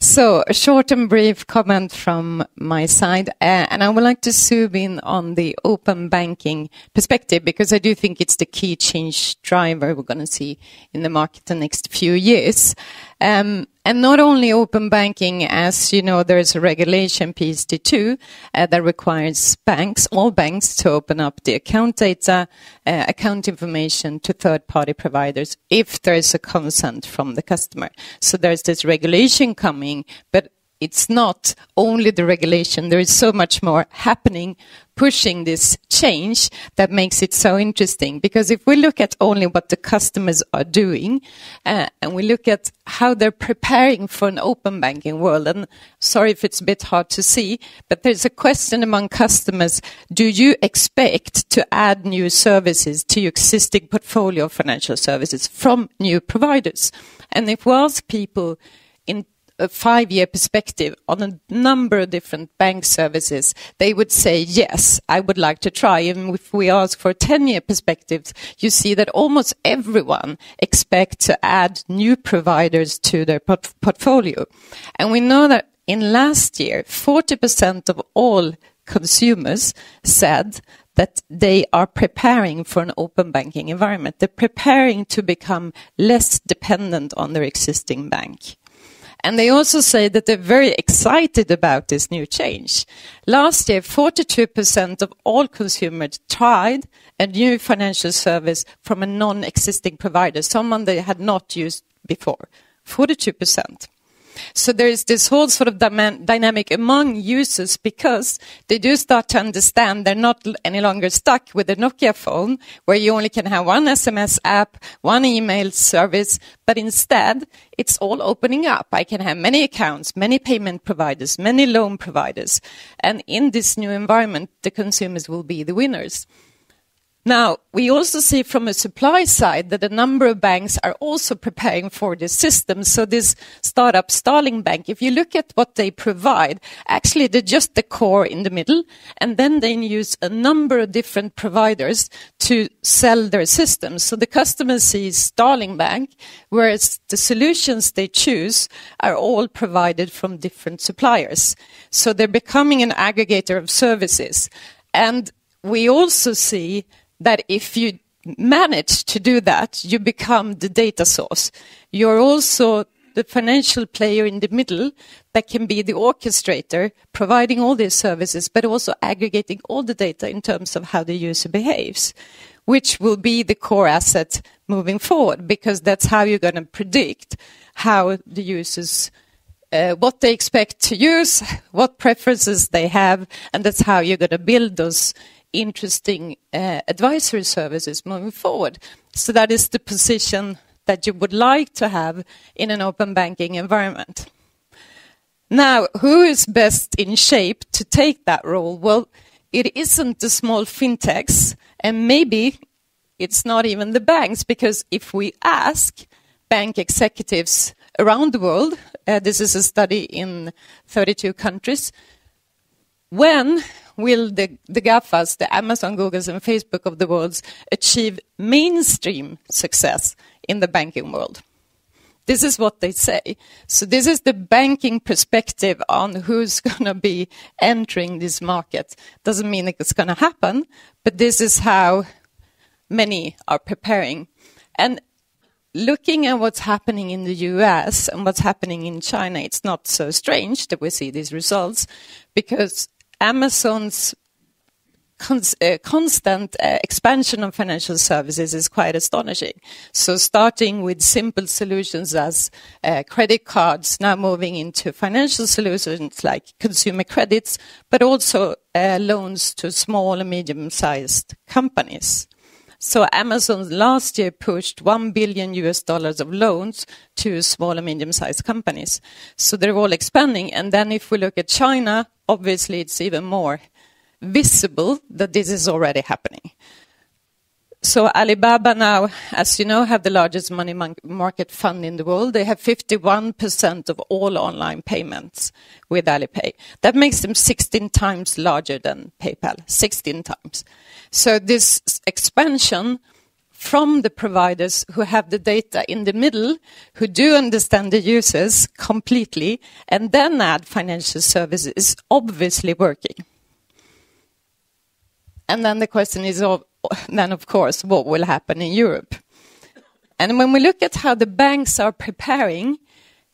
So a short and brief comment from my side, and I would like to zoom in on the open banking perspective, because I do think it's the key change driver we're going to see in the market the next few years. And not only open banking, as you know, there's a regulation, Ph.D. 2, that requires all banks to open up the account data, account information to third-party providers if there is a consent from the customer. So there's this regulation coming, but it's not only the regulation. There is so much more happening, pushing this change that makes it so interesting. Because if we look at only what the customers are doing, and we look at how they're preparing for an open banking world, and sorry if it's a bit hard to see, but there's a question among customers: do you expect to add new services to your existing portfolio of financial services from new providers? And if we ask people in a 5-year perspective on a number of different bank services, they would say, yes, I would like to try. And if we ask for a 10-year perspective, you see that almost everyone expects to add new providers to their portfolio. And we know that in last year, 40% of all consumers said that they are preparing for an open banking environment. They're preparing to become less dependent on their existing bank. And they also say that they're very excited about this new change. Last year, 42% of all consumers tried a new financial service from a non-existing provider, someone they had not used before. 42%. So there is this whole sort of dynamic among users, because they do start to understand they're not any longer stuck with a Nokia phone where you only can have one SMS app, one email service, but instead it's all opening up. I can have many accounts, many payment providers, many loan providers. And in this new environment, the consumers will be the winners. Now, we also see from a supply side that a number of banks are also preparing for this system. So this startup Starling Bank, if you look at what they provide, actually they're just the core in the middle, and then they use a number of different providers to sell their systems. So the customer sees Starling Bank, whereas the solutions they choose are all provided from different suppliers. So they're becoming an aggregator of services. And we also see that if you manage to do that, you become the data source. You're also the financial player in the middle that can be the orchestrator, providing all these services, but also aggregating all the data in terms of how the user behaves, which will be the core asset moving forward, because that's how you're going to predict how the users what they expect to use, what preferences they have, and that's how you're going to build those interesting advisory services moving forward. So that is the position that you would like to have in an open banking environment. Now, who is best in shape to take that role? Well, it isn't the small fintechs, and maybe it's not even the banks, because if we ask bank executives around the world, this is a study in 32 countries, when will the GAFAs, the Amazon, Googles, and Facebook of the world achieve mainstream success in the banking world? This is what they say. So this is the banking perspective on who's going to be entering this market. Doesn't mean it's going to happen, but this is how many are preparing. And looking at what's happening in the US and what's happening in China, it's not so strange that we see these results, because Amazon's constant expansion of financial services is quite astonishing. So starting with simple solutions as credit cards, now moving into financial solutions like consumer credits, but also loans to small and medium-sized companies. So Amazon last year pushed $1 billion of loans to small and medium-sized companies. So they're all expanding. And then if we look at China, obviously it's even more visible that this is already happening. So Alibaba now, as you know, have the largest money market fund in the world. They have 51% of all online payments with Alipay. That makes them 16 times larger than PayPal, 16 times. So this expansion from the providers who have the data in the middle, who do understand the users completely, and then add financial services is obviously working. And then the question is, then of course, what will happen in Europe? And when we look at how the banks are preparing,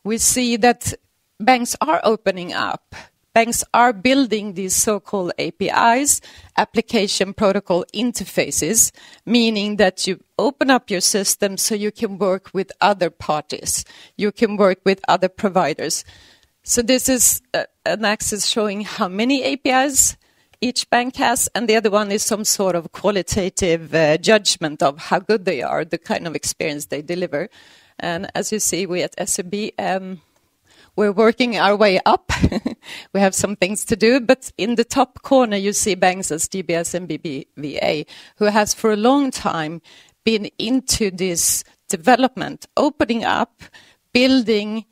we see that banks are opening up. Banks are building these so-called APIs, application protocol interfaces, meaning that you open up your system so you can work with other parties. You can work with other providers. So this is an axis showing how many APIs each bank has, and the other one is some sort of qualitative judgment of how good they are, the kind of experience they deliver. And as you see, we at SEB, we're working our way up. We have some things to do, but in the top corner you see banks as DBS and BBVA, who has for a long time been into this development, opening up, building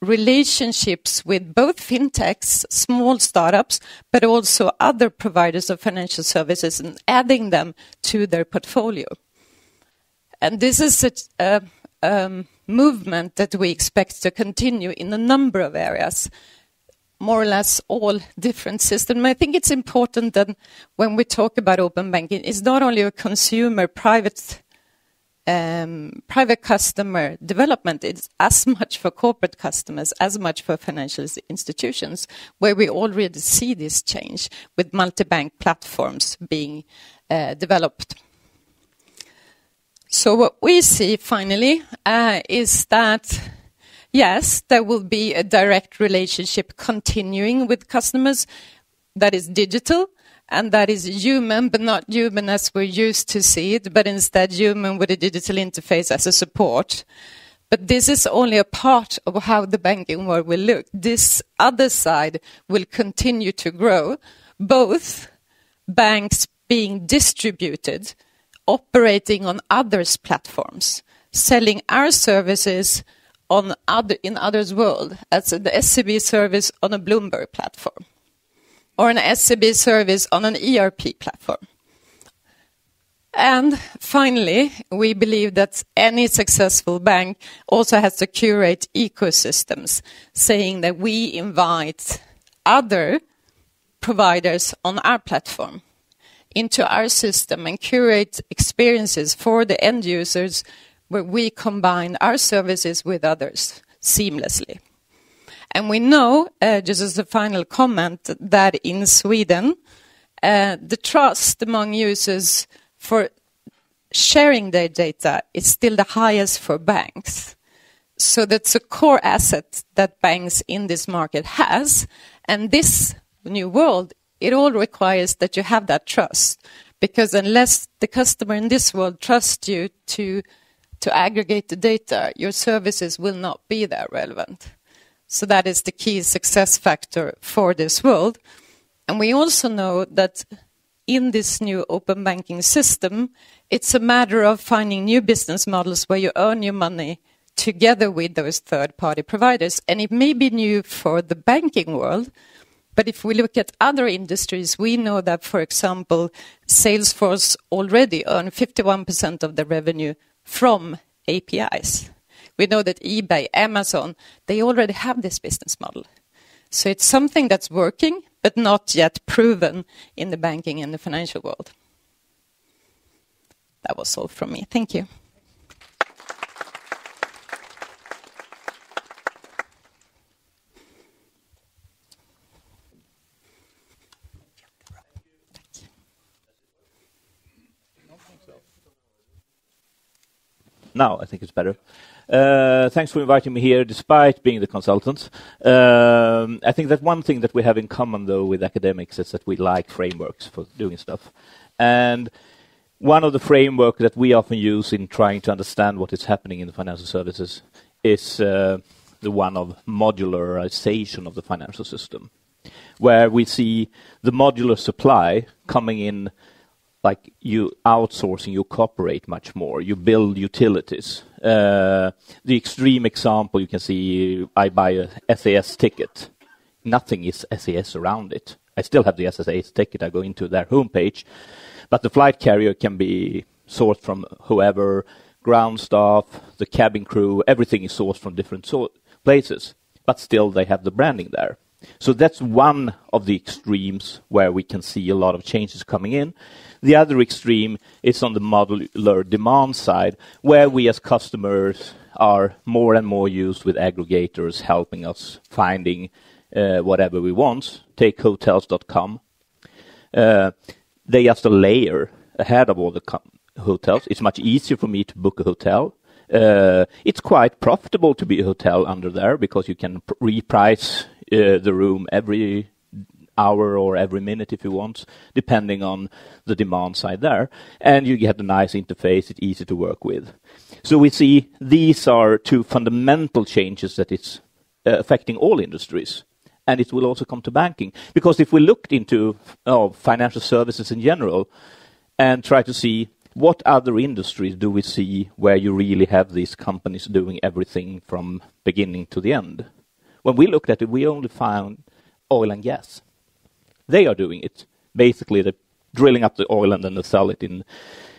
relationships with both fintechs, small startups, but also other providers of financial services and adding them to their portfolio. And this is a movement that we expect to continue in a number of areas, more or less all different systems. I think it's important that when we talk about open banking, it's not only a consumer private customer development, it's as much for corporate customers, as much for financial institutions, where we already see this change with multi-bank platforms being developed. So what we see finally is that, yes, there will be a direct relationship continuing with customers that is digital and that is human, but not human as we're used to see it, but instead human with a digital interface as a support. But this is only a part of how the banking world will look. This other side will continue to grow, both banks being distributed, operating on others' platforms, selling our services in others' world, as the SEB service on a Bloomberg platform, or an SEB service on an ERP platform. And finally, we believe that any successful bank also has to curate ecosystems, saying that we invite other providers on our platform into our system and curate experiences for the end users where we combine our services with others seamlessly. And we know, just as a final comment, that in Sweden, the trust among users for sharing their data is still the highest for banks. So that's a core asset that banks in this market has. And this new world, it all requires that you have that trust, because unless the customer in this world trusts you to aggregate the data, your services will not be that relevant. So that is the key success factor for this world. And we also know that in this new open banking system, it's a matter of finding new business models where you earn your money together with those third-party providers. And it may be new for the banking world, but if we look at other industries, we know that, for example, Salesforce already earn 51% of the revenue from APIs. We know that eBay, Amazon, they already have this business model. So it's something that's working, but not yet proven in the banking and the financial world. That was all from me. Thank you. Now I think it's better. Thanks for inviting me here, despite being the consultant. I think that one thing that we have in common, though, with academics is that we like frameworks for doing stuff. And one of the frameworks that we often use in trying to understand what is happening in the financial services is the one of modularization of the financial system, where we see the modular supply coming in. Like you outsourcing, you cooperate much more. You build utilities. The extreme example you can see, I buy a SAS ticket. Nothing is SAS around it. I still have the SAS ticket. I go into their homepage. But the flight carrier can be sourced from whoever, ground staff, the cabin crew, everything is sourced from different places. But still they have the branding there. So that's one of the extremes where we can see a lot of changes coming in. The other extreme is on the modular demand side, where we as customers are more and more used with aggregators helping us finding whatever we want. Take hotels.com. They just a layer ahead of all the hotels. It's much easier for me to book a hotel. It's quite profitable to be a hotel under there because you can reprice the room every hour or every minute if you want, depending on the demand side there. And you get a nice interface, it's easy to work with. So we see these are two fundamental changes that it's affecting all industries. And it will also come to banking. Because if we looked into financial services in general and try to see what other industries do we see where you really have these companies doing everything from beginning to the end? When we looked at it, we only found oil and gas. They are doing it. Basically, they're drilling up the oil and then they sell it in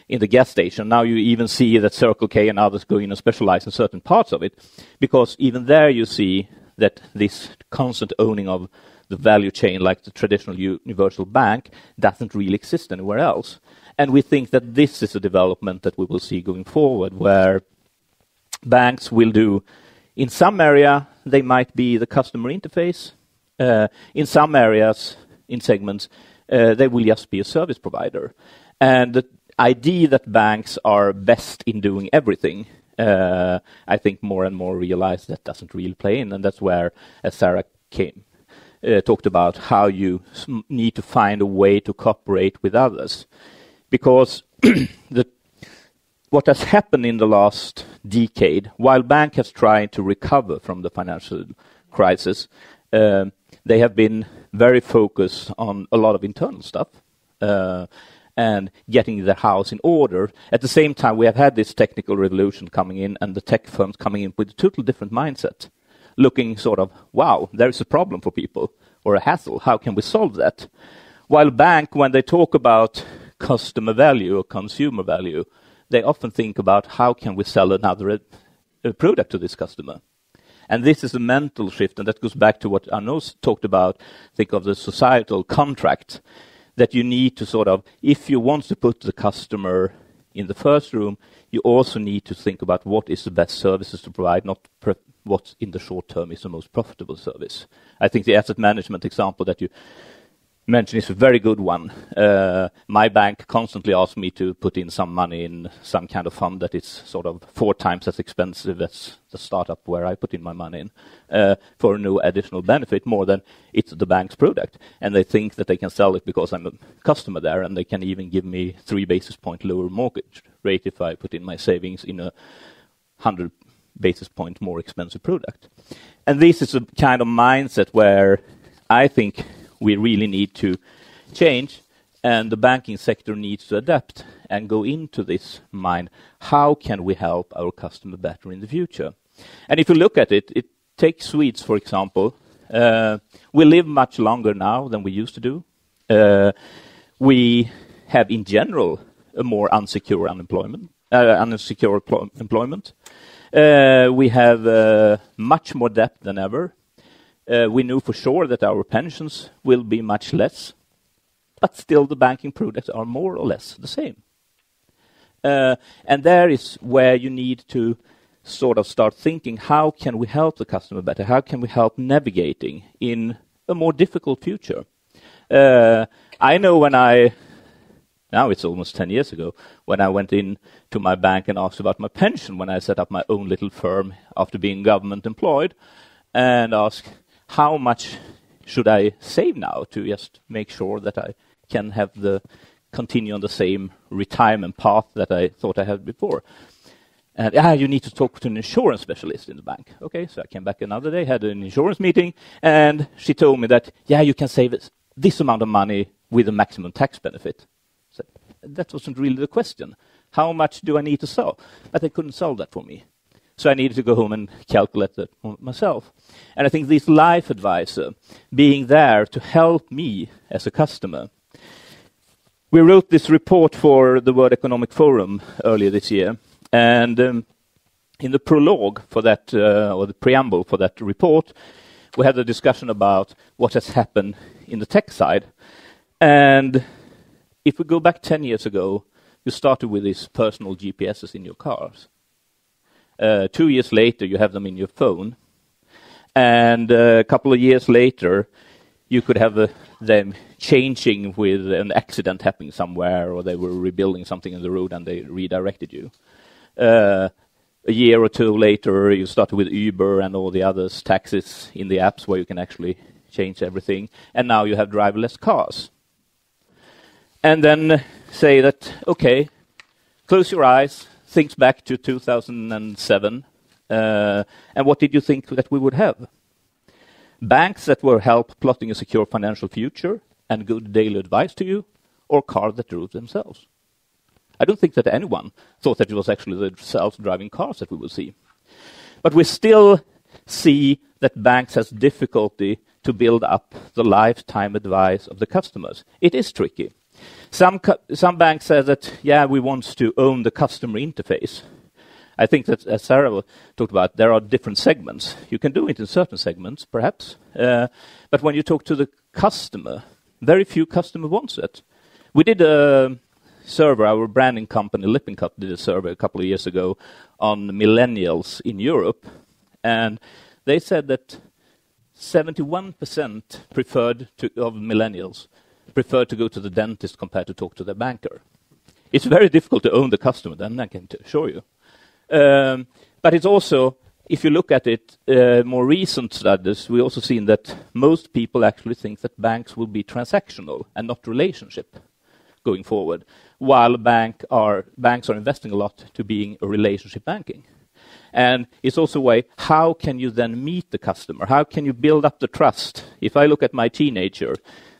the gas station. Now you even see that Circle K and others go in and specialize in certain parts of it, because even there you see that this constant owning of the value chain, like the traditional universal bank, doesn't really exist anywhere else. And we think that this is a development that we will see going forward, where banks will do, in some area, they might be the customer interface. In some areas, in segments, they will just be a service provider. And the idea that banks are best in doing everything, I think more and more realize that doesn't really play in. And that's where, as Sara talked about, how you need to find a way to cooperate with others. Because what has happened in the last decade, while bank has tried to recover from the financial crisis, they have been very focused on a lot of internal stuff and getting their house in order. At the same time, we have had this technical revolution coming in and the tech firms coming in with a totally different mindset, looking sort of, wow, there is a problem for people, or a hassle. How can we solve that? While bank, when they talk about customer value or consumer value, they often think about how can we sell another product to this customer. And this is a mental shift, and that goes back to what Arnoud talked about, think of the societal contract, that you need to sort of, if you want to put the customer in the first room, you also need to think about what is the best services to provide, not what in the short term is the most profitable service. I think the asset management example that you mentioned is a very good one. My bank constantly asks me to put in some money in some kind of fund that is sort of 4 times as expensive as the startup where I put in my money in, for no additional benefit more than it's the bank's product. And they think that they can sell it because I'm a customer there, and they can even give me 3 basis point lower mortgage rate if I put in my savings in a 100 basis point more expensive product. And this is a kind of mindset where I think we really need to change, and the banking sector needs to adapt and go into this mind. How can we help our customer better in the future? And if you look at it, it takes Swedes, for example. We live much longer now than we used to do. We have, in general, a more unsecure employment. We have much more debt than ever. We know for sure that our pensions will be much less, but still the banking products are more or less the same. And there is where you need to sort of start thinking, how can we help the customer better? How can we help navigating in a more difficult future? I know now it's almost 10 years ago, when I went in to my bank and asked about my pension when I set up my own little firm after being government employed, and asked, how much should I save now to just make sure that I can continue on the same retirement path that I thought I had before? And you need to talk to an insurance specialist in the bank. Okay, so I came back another day, had an insurance meeting, and she told me that, you can save this amount of money with a maximum tax benefit. So that wasn't really the question. How much do I need to sell? But they couldn't solve that for me. So I needed to go home and calculate that myself. And I think this life advisor, being there to help me as a customer. We wrote this report for the World Economic Forum earlier this year. And in the prologue for that, or the preamble for that report, we had a discussion about what has happened in the tech side. And if we go back 10 years ago, you started with these personal GPSs in your cars. 2 years later, you have them in your phone. And a couple of years later, you could have them changing with an accident happening somewhere, or they were rebuilding something in the road and they redirected you. a year or two later, you started with Uber and all the others, taxis in the apps where you can actually change everything. And now you have driverless cars. And then say that, okay, close your eyes, think back to 2007, and what did you think that we would have? Banks that were help plotting a secure financial future and good daily advice to you, or cars that drove themselves? I don't think that anyone thought that it was actually the self-driving cars that we will see. But we still see that banks has difficulty to build up the lifetime advice of the customers. It is tricky. Some banks say that, yeah, we want to own the customer interface. I think that, as Sara talked about, there are different segments. You can do it in certain segments, perhaps. But when you talk to the customer, very few customers want it. We did a survey, our branding company, Lippincott, did a survey a couple of years ago on millennials in Europe. And they said that 71% of millennials prefer to go to the dentist compared to talk to their banker. It's very difficult to own the customer, then I can assure you. But it's also, if you look at it, more recent studies, we also seen that most people actually think that banks will be transactional and not relationship going forward, while banks are investing a lot to being a relationship banking. And it's also a way, how can you then meet the customer? How can you build up the trust? If I look at my teenager,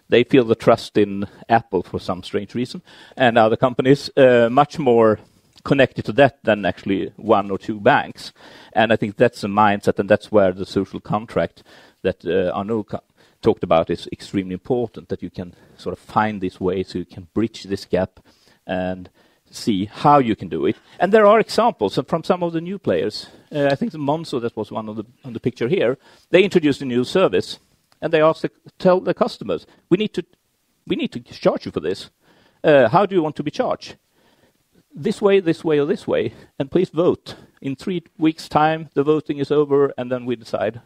they feel the trust in Apple for some strange reason, and other companies much more connected to that than actually one or two banks. And I think that's a mindset, and that's where the social contract that Arnoud talked about is extremely important, that you can sort of find this way so you can bridge this gap and see how you can do it. And there are examples from some of the new players. I think the Monzo, that was one on the picture here, they introduced a new service, and they asked tell the customers, we need to charge you for this. How do you want to be charged? This way, or this way, and please vote. In 3 weeks' time, the voting is over, and then we decide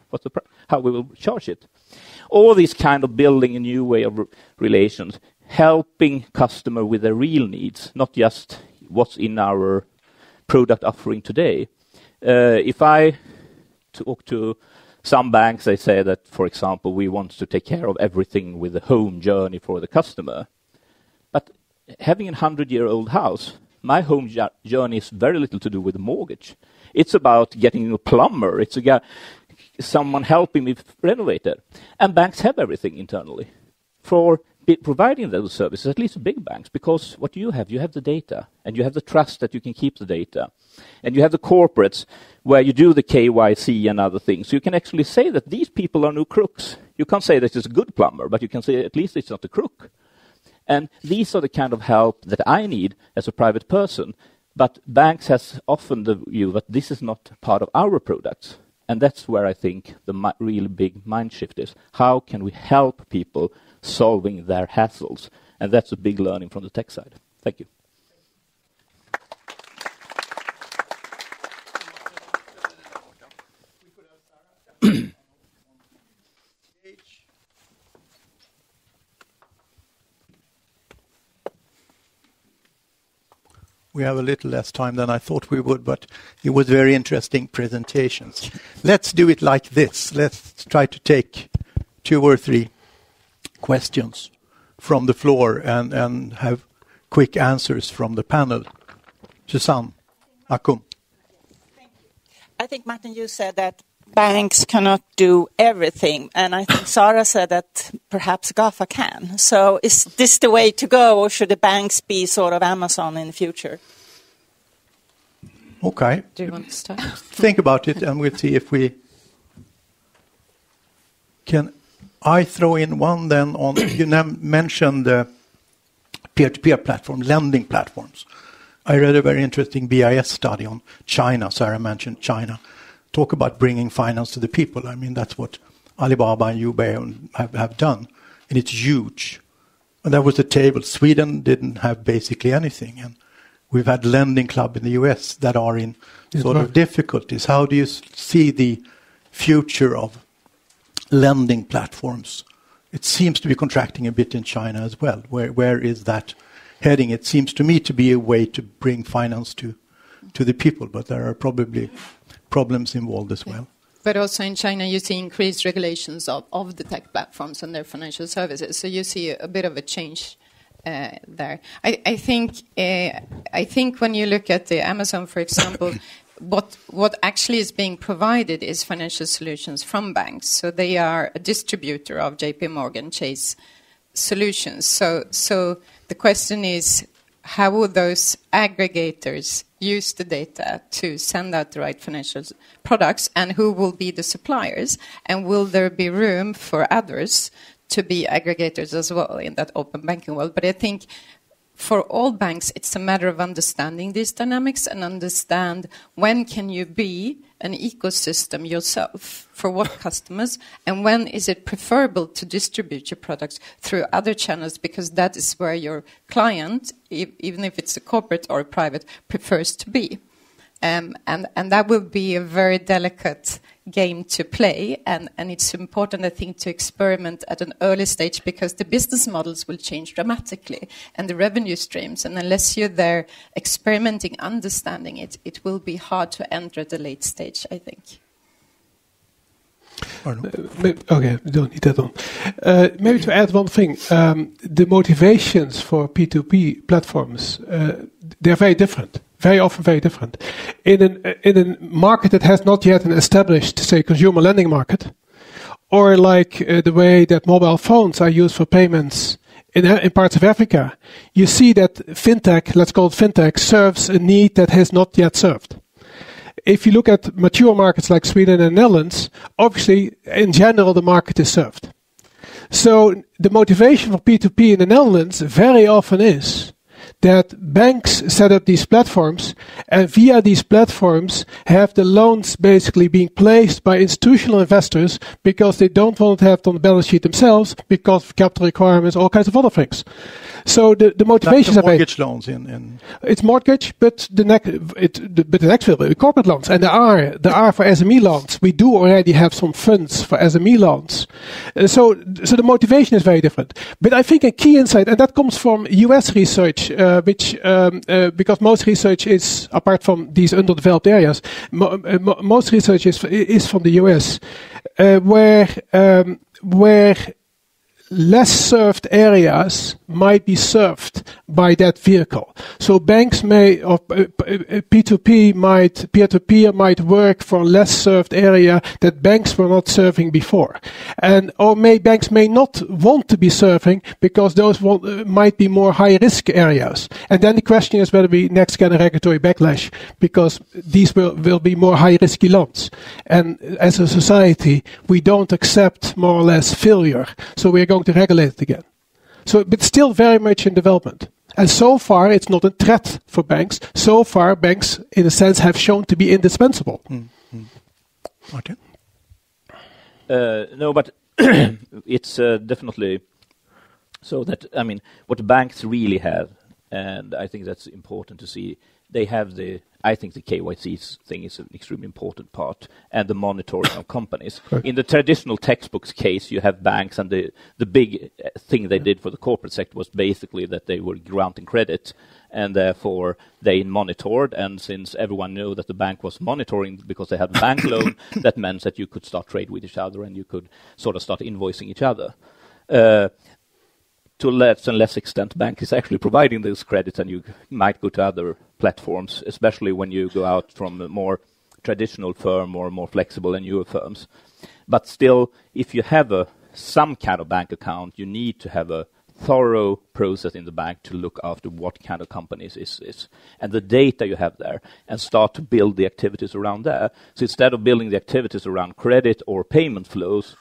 how we will charge it. All these kind of building a new way of relations, helping customer with their real needs, not just what's in our product offering today. If I talk to some banks, they say that, for example, we want to take care of everything with the home journey for the customer. But having a 100-year-old house, my home journey is very little to do with the mortgage. It's about getting a plumber. It's someone helping me renovate it. And banks have everything internally for providing those services, at least big banks, because what you have the data, and you have the trust that you can keep the data. And you have the corporates where you do the KYC and other things. So you can actually say that these people are no crooks. You can't say that it's a good plumber, but you can say at least it's not a crook. And these are the kind of help that I need as a private person. But banks has often the view that this is not part of our products. And that's where I think the really big mind shift is. How can we help people solving their hassles? And that's a big learning from the tech side. Thank you. We have a little less time than I thought we would, but it was very interesting presentations. Let's do it like this. Let's try to take 2 or 3 questions from the floor and have quick answers from the panel. Susanne, Akum. Thank you. I think, Martin, you said that banks cannot do everything, and I think Sara said that perhaps GAFA can. So is this the way to go, or should the banks be sort of Amazon in the future? Okay. Do you want to start? Think about it, and we'll see if we can. I throw in one then on, you mentioned the peer-to-peer platform, lending platforms. I read a very interesting BIS study on China. Sara mentioned China. Talk about bringing finance to the people. I mean, that's what Alibaba and eBay have done. And it's huge. And that was the table. Sweden didn't have basically anything. And we've had lending club in the US that are in sort of difficulties. How do you see the future of lending platforms? It seems to be contracting a bit in China as well. Where is that heading? It seems to me to be a way to bring finance to to the people, but there are probably problems involved as well. But also in China, you see increased regulations of the tech platforms and their financial services. So you see a bit of a change there. I think when you look at the Amazon, for example, what actually is being provided is financial solutions from banks. So they are a distributor of JP Morgan Chase solutions. So the question is, how will those aggregators use the data to send out the right financial products, and who will be the suppliers? And will there be room for others to be aggregators as well in that open banking world? But I think for all banks, it's a matter of understanding these dynamics and understand when can you be an ecosystem yourself for what customers, and when is it preferable to distribute your products through other channels, because that is where your client, even if it's a corporate or a private, prefers to be. And that will be a very delicate game to play, and it's important, I think, to experiment at an early stage, because the business models will change dramatically and the revenue streams, and unless you're there experimenting, understanding it, it will be hard to enter at the late stage, I think. Okay, we don't need that one. Maybe to add one thing, the motivations for P2P platforms, they're very different. Very often very different. In a market that has not yet an established, say, consumer lending market, or like the way that mobile phones are used for payments in parts of Africa, you see that fintech, let's call it fintech, serves a need that has not yet served. If you look at mature markets like Sweden and Netherlands, obviously, in general, the market is served. So the motivation for P2P in the Netherlands very often is that banks set up these platforms, and via these platforms have the loans basically being placed by institutional investors, because they don't want to have it on the balance sheet themselves because of capital requirements, all kinds of other things. So the motivations are mortgage loans in it's mortgage, but the next will be corporate loans, and there are for SME loans. We do already have some funds for SME loans, so the motivation is very different. But I think a key insight, and that comes from US research, because most research is, apart from these underdeveloped areas, most research is from the US, where less served areas might be served by that vehicle. So banks may, or P2P might, peer-to-peer might work for a less served area that banks were not serving before. Banks may not want to be serving because those might be more high risk areas. And then the question is whether we next get a regulatory backlash, because these will be more high risky loans. And as a society, we don't accept more or less failure. So we're going to regulate it again. So, but still very much in development. And so far, it's not a threat for banks. So far, banks, in a sense, have shown to be indispensable. Mm-hmm. Martin? No, but it's definitely so that, I mean, what banks really have, and I think that's important to see, they have I think the KYC thing is an extremely important part, and the monitoring of companies. Right. In the traditional textbooks case, you have banks, and the big thing they did for the corporate sector was basically that they were granting credit, and therefore they monitored, and since everyone knew that the bank was monitoring because they had a bank loan, that meant that you could start trade with each other and you could sort of start invoicing each other. To less and less extent, bank is actually providing those credits, and you might go to other platforms, especially when you go out from a more traditional firm or more flexible and newer firms. But still, if you have some kind of bank account, you need to have a thorough process in the bank to look after what kind of companies is and the data you have there, and start to build the activities around there. So instead of building the activities around credit or payment flows,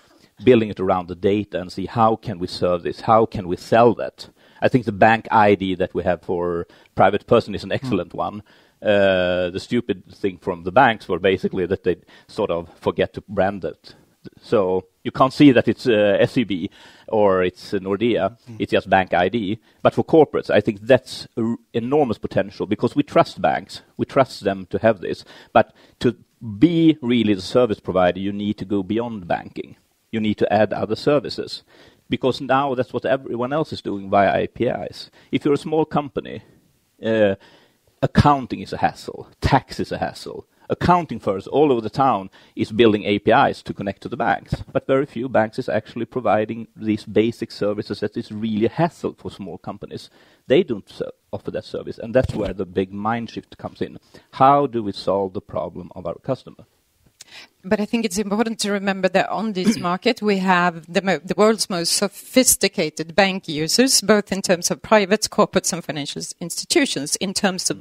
building it around the data and see how can we serve this, how can we sell that. I think the bank ID that we have for private person is an excellent one. The stupid thing from the banks were basically that they sort of forget to brand it. So you can't see that it's SEB or it's Nordea, it's just bank ID. But for corporates, I think that's enormous potential, because we trust banks, we trust them to have this. But to be really the service provider, you need to go beyond banking. You need to add other services, because now that's what everyone else is doing via APIs. If you're a small company, accounting is a hassle, tax is a hassle. Accounting firms all over the town is building APIs to connect to the banks, but very few banks is actually providing these basic services that is really a hassle for small companies. They don't offer that service, and that's where the big mind shift comes in. How do we solve the problem of our customer? But I think it's important to remember that on this market we have the world's most sophisticated bank users, both in terms of private, corporates and financial institutions, in terms of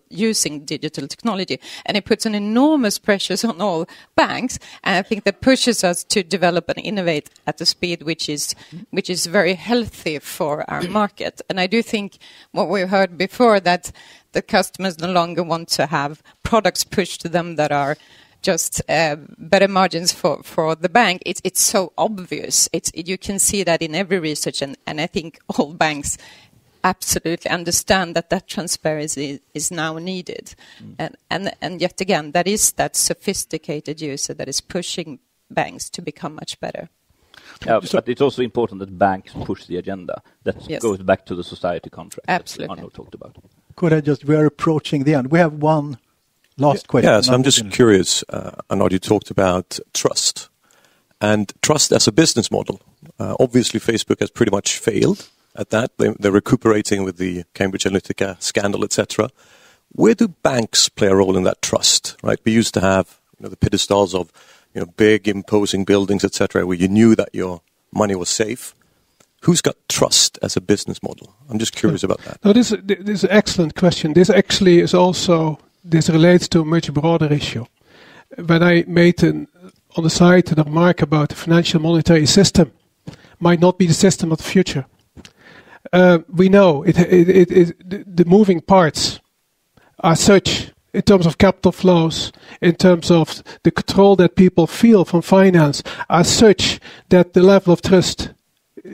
using digital technology. And it puts an enormous pressure on all banks. And I think that pushes us to develop and innovate at a speed which is very healthy for our market. And I do think what we heard before, that the customers no longer want to have products pushed to them that are just better margins for the bank. It's so obvious. You can see that in every research, and I think all banks absolutely understand that transparency is now needed. And yet again, that is that sophisticated user that is pushing banks to become much better. Yeah, but it's also important that banks push the agenda. That goes back to the society contract that Arnoud talked about. We are approaching the end. We have one last question. Yes, I'm just curious, Arnoud, you talked about trust and trust as a business model. Obviously, Facebook has pretty much failed at that. They're recuperating with the Cambridge Analytica scandal, etc. Where do banks play a role in that trust? Right, we used to have the pedestals of big imposing buildings, etc., where you knew that your money was safe. Who's got trust as a business model? I'm just curious about that. No, this is an excellent question. This actually is also. This relates to a much broader issue. When I made on the side a remark about the financial monetary system, might not be the system of the future. We know the moving parts are such in terms of capital flows, in terms of the control that people feel from finance, are such that the level of trust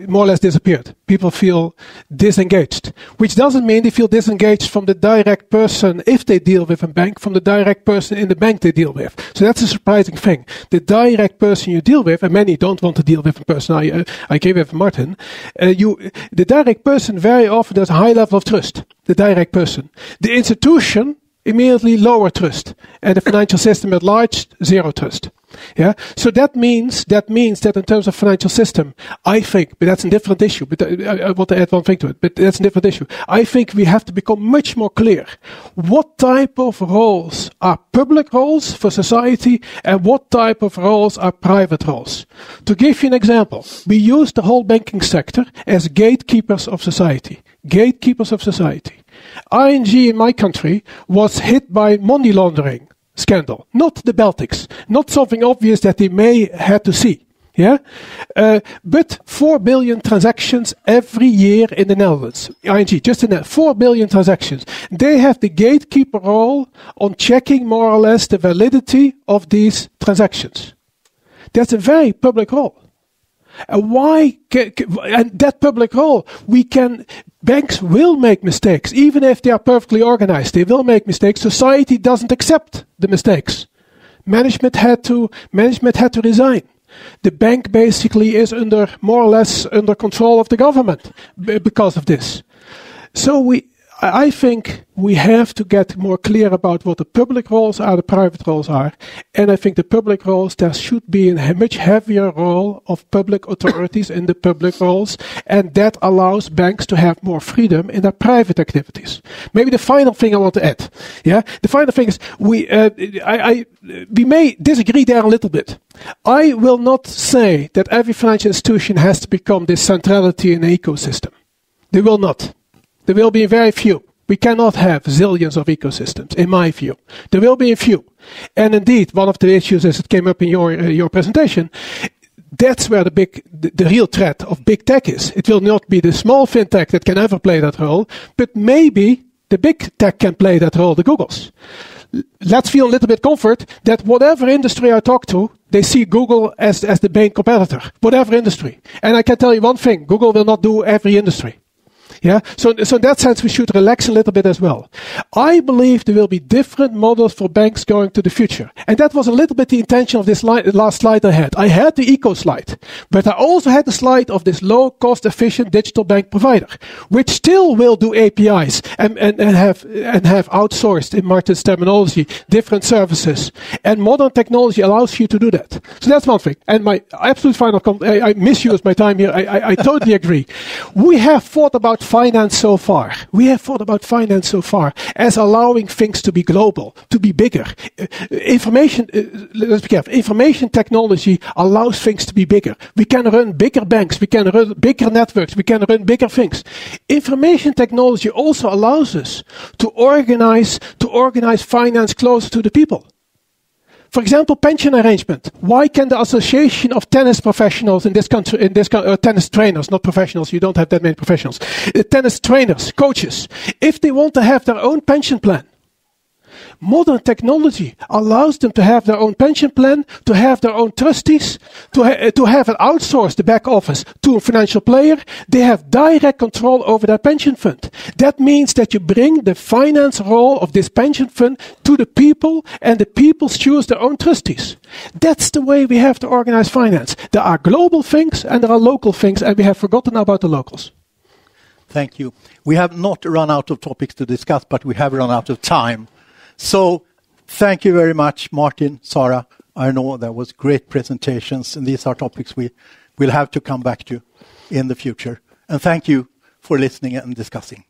more or less disappeared. People feel disengaged, which doesn't mean they feel disengaged from the direct person if they deal with a bank, from the direct person in the bank they deal with. So that's a surprising thing. The direct person you deal with, and many don't want to deal with a person, I agree with Martin, the direct person very often has a high level of trust, the direct person. The institution, immediately lower trust, and the financial system at large, zero trust. Yeah, so that means that in terms of financial system, I think, but that's a different issue. But I want to add one thing to it. But that's a different issue. I think we have to become much more clear. What type of roles are public roles for society, and what type of roles are private roles? To give you an example, we use the whole banking sector as gatekeepers of society. Gatekeepers of society. ING in my country was hit by money laundering scandal, not the Baltics, not something obvious that they may have to see. Yeah, but 4 billion transactions every year in the Netherlands. ING, just in that 4 billion transactions. They have the gatekeeper role on checking more or less the validity of these transactions. That's a very public role. And why? And that public role, banks will make mistakes, even if they are perfectly organized. They will make mistakes. Society doesn't accept the mistakes. Management had to resign. The bank basically is more or less under control of the government because of this. So I think we have to get more clear about what the public roles are, the private roles are. And I think the public roles, there should be a much heavier role of public authorities in the public roles. And that allows banks to have more freedom in their private activities. Maybe the final thing I want to add. Yeah, the final thing is we may disagree there a little bit. I will not say that every financial institution has to become this centrality in the ecosystem. They will not. There will be very few. We cannot have zillions of ecosystems, in my view. There will be a few. And indeed, one of the issues, as it came up in your presentation, that's where the real threat of big tech is. It will not be the small fintech that can ever play that role, but maybe the big tech can play that role, the Googles. Let's feel a little bit comfort that whatever industry I talk to, they see Google as the main competitor, whatever industry. And I can tell you one thing, Google will not do every industry. Yeah, so in that sense, we should relax a little bit as well. I believe there will be different models for banks going to the future. And that was a little bit the intention of this last slide I had. I had the eco slide, but I also had the slide of this low cost efficient digital bank provider, which still will do APIs and have outsourced, in Martin's terminology, different services. And modern technology allows you to do that. So that's one thing. And my absolute final comment, I misuse my time here. I totally agree. We have thought about finance so far. As allowing things to be global, to be bigger. Information technology allows things to be bigger. We can run bigger banks, we can run bigger networks, we can run bigger things. Information technology also allows us to organize finance closer to the people. For example, pension arrangement. Why can the Association of Tennis Professionals in this country, tennis trainers, not professionals, you don't have that many professionals, tennis trainers, coaches, if they want to have their own pension plan, modern technology allows them to have their own pension plan, to have their own trustees, to have it outsourced, the back office, to a financial player. They have direct control over their pension fund. That means that you bring the finance role of this pension fund to the people, and the people choose their own trustees. That's the way we have to organize finance. There are global things and there are local things, and we have forgotten about the locals. Thank you. We have not run out of topics to discuss, but we have run out of time. So thank you very much, Martin, Sara, Arnoud. That was great presentations, and these are topics we will have to come back to in the future. And thank you for listening and discussing.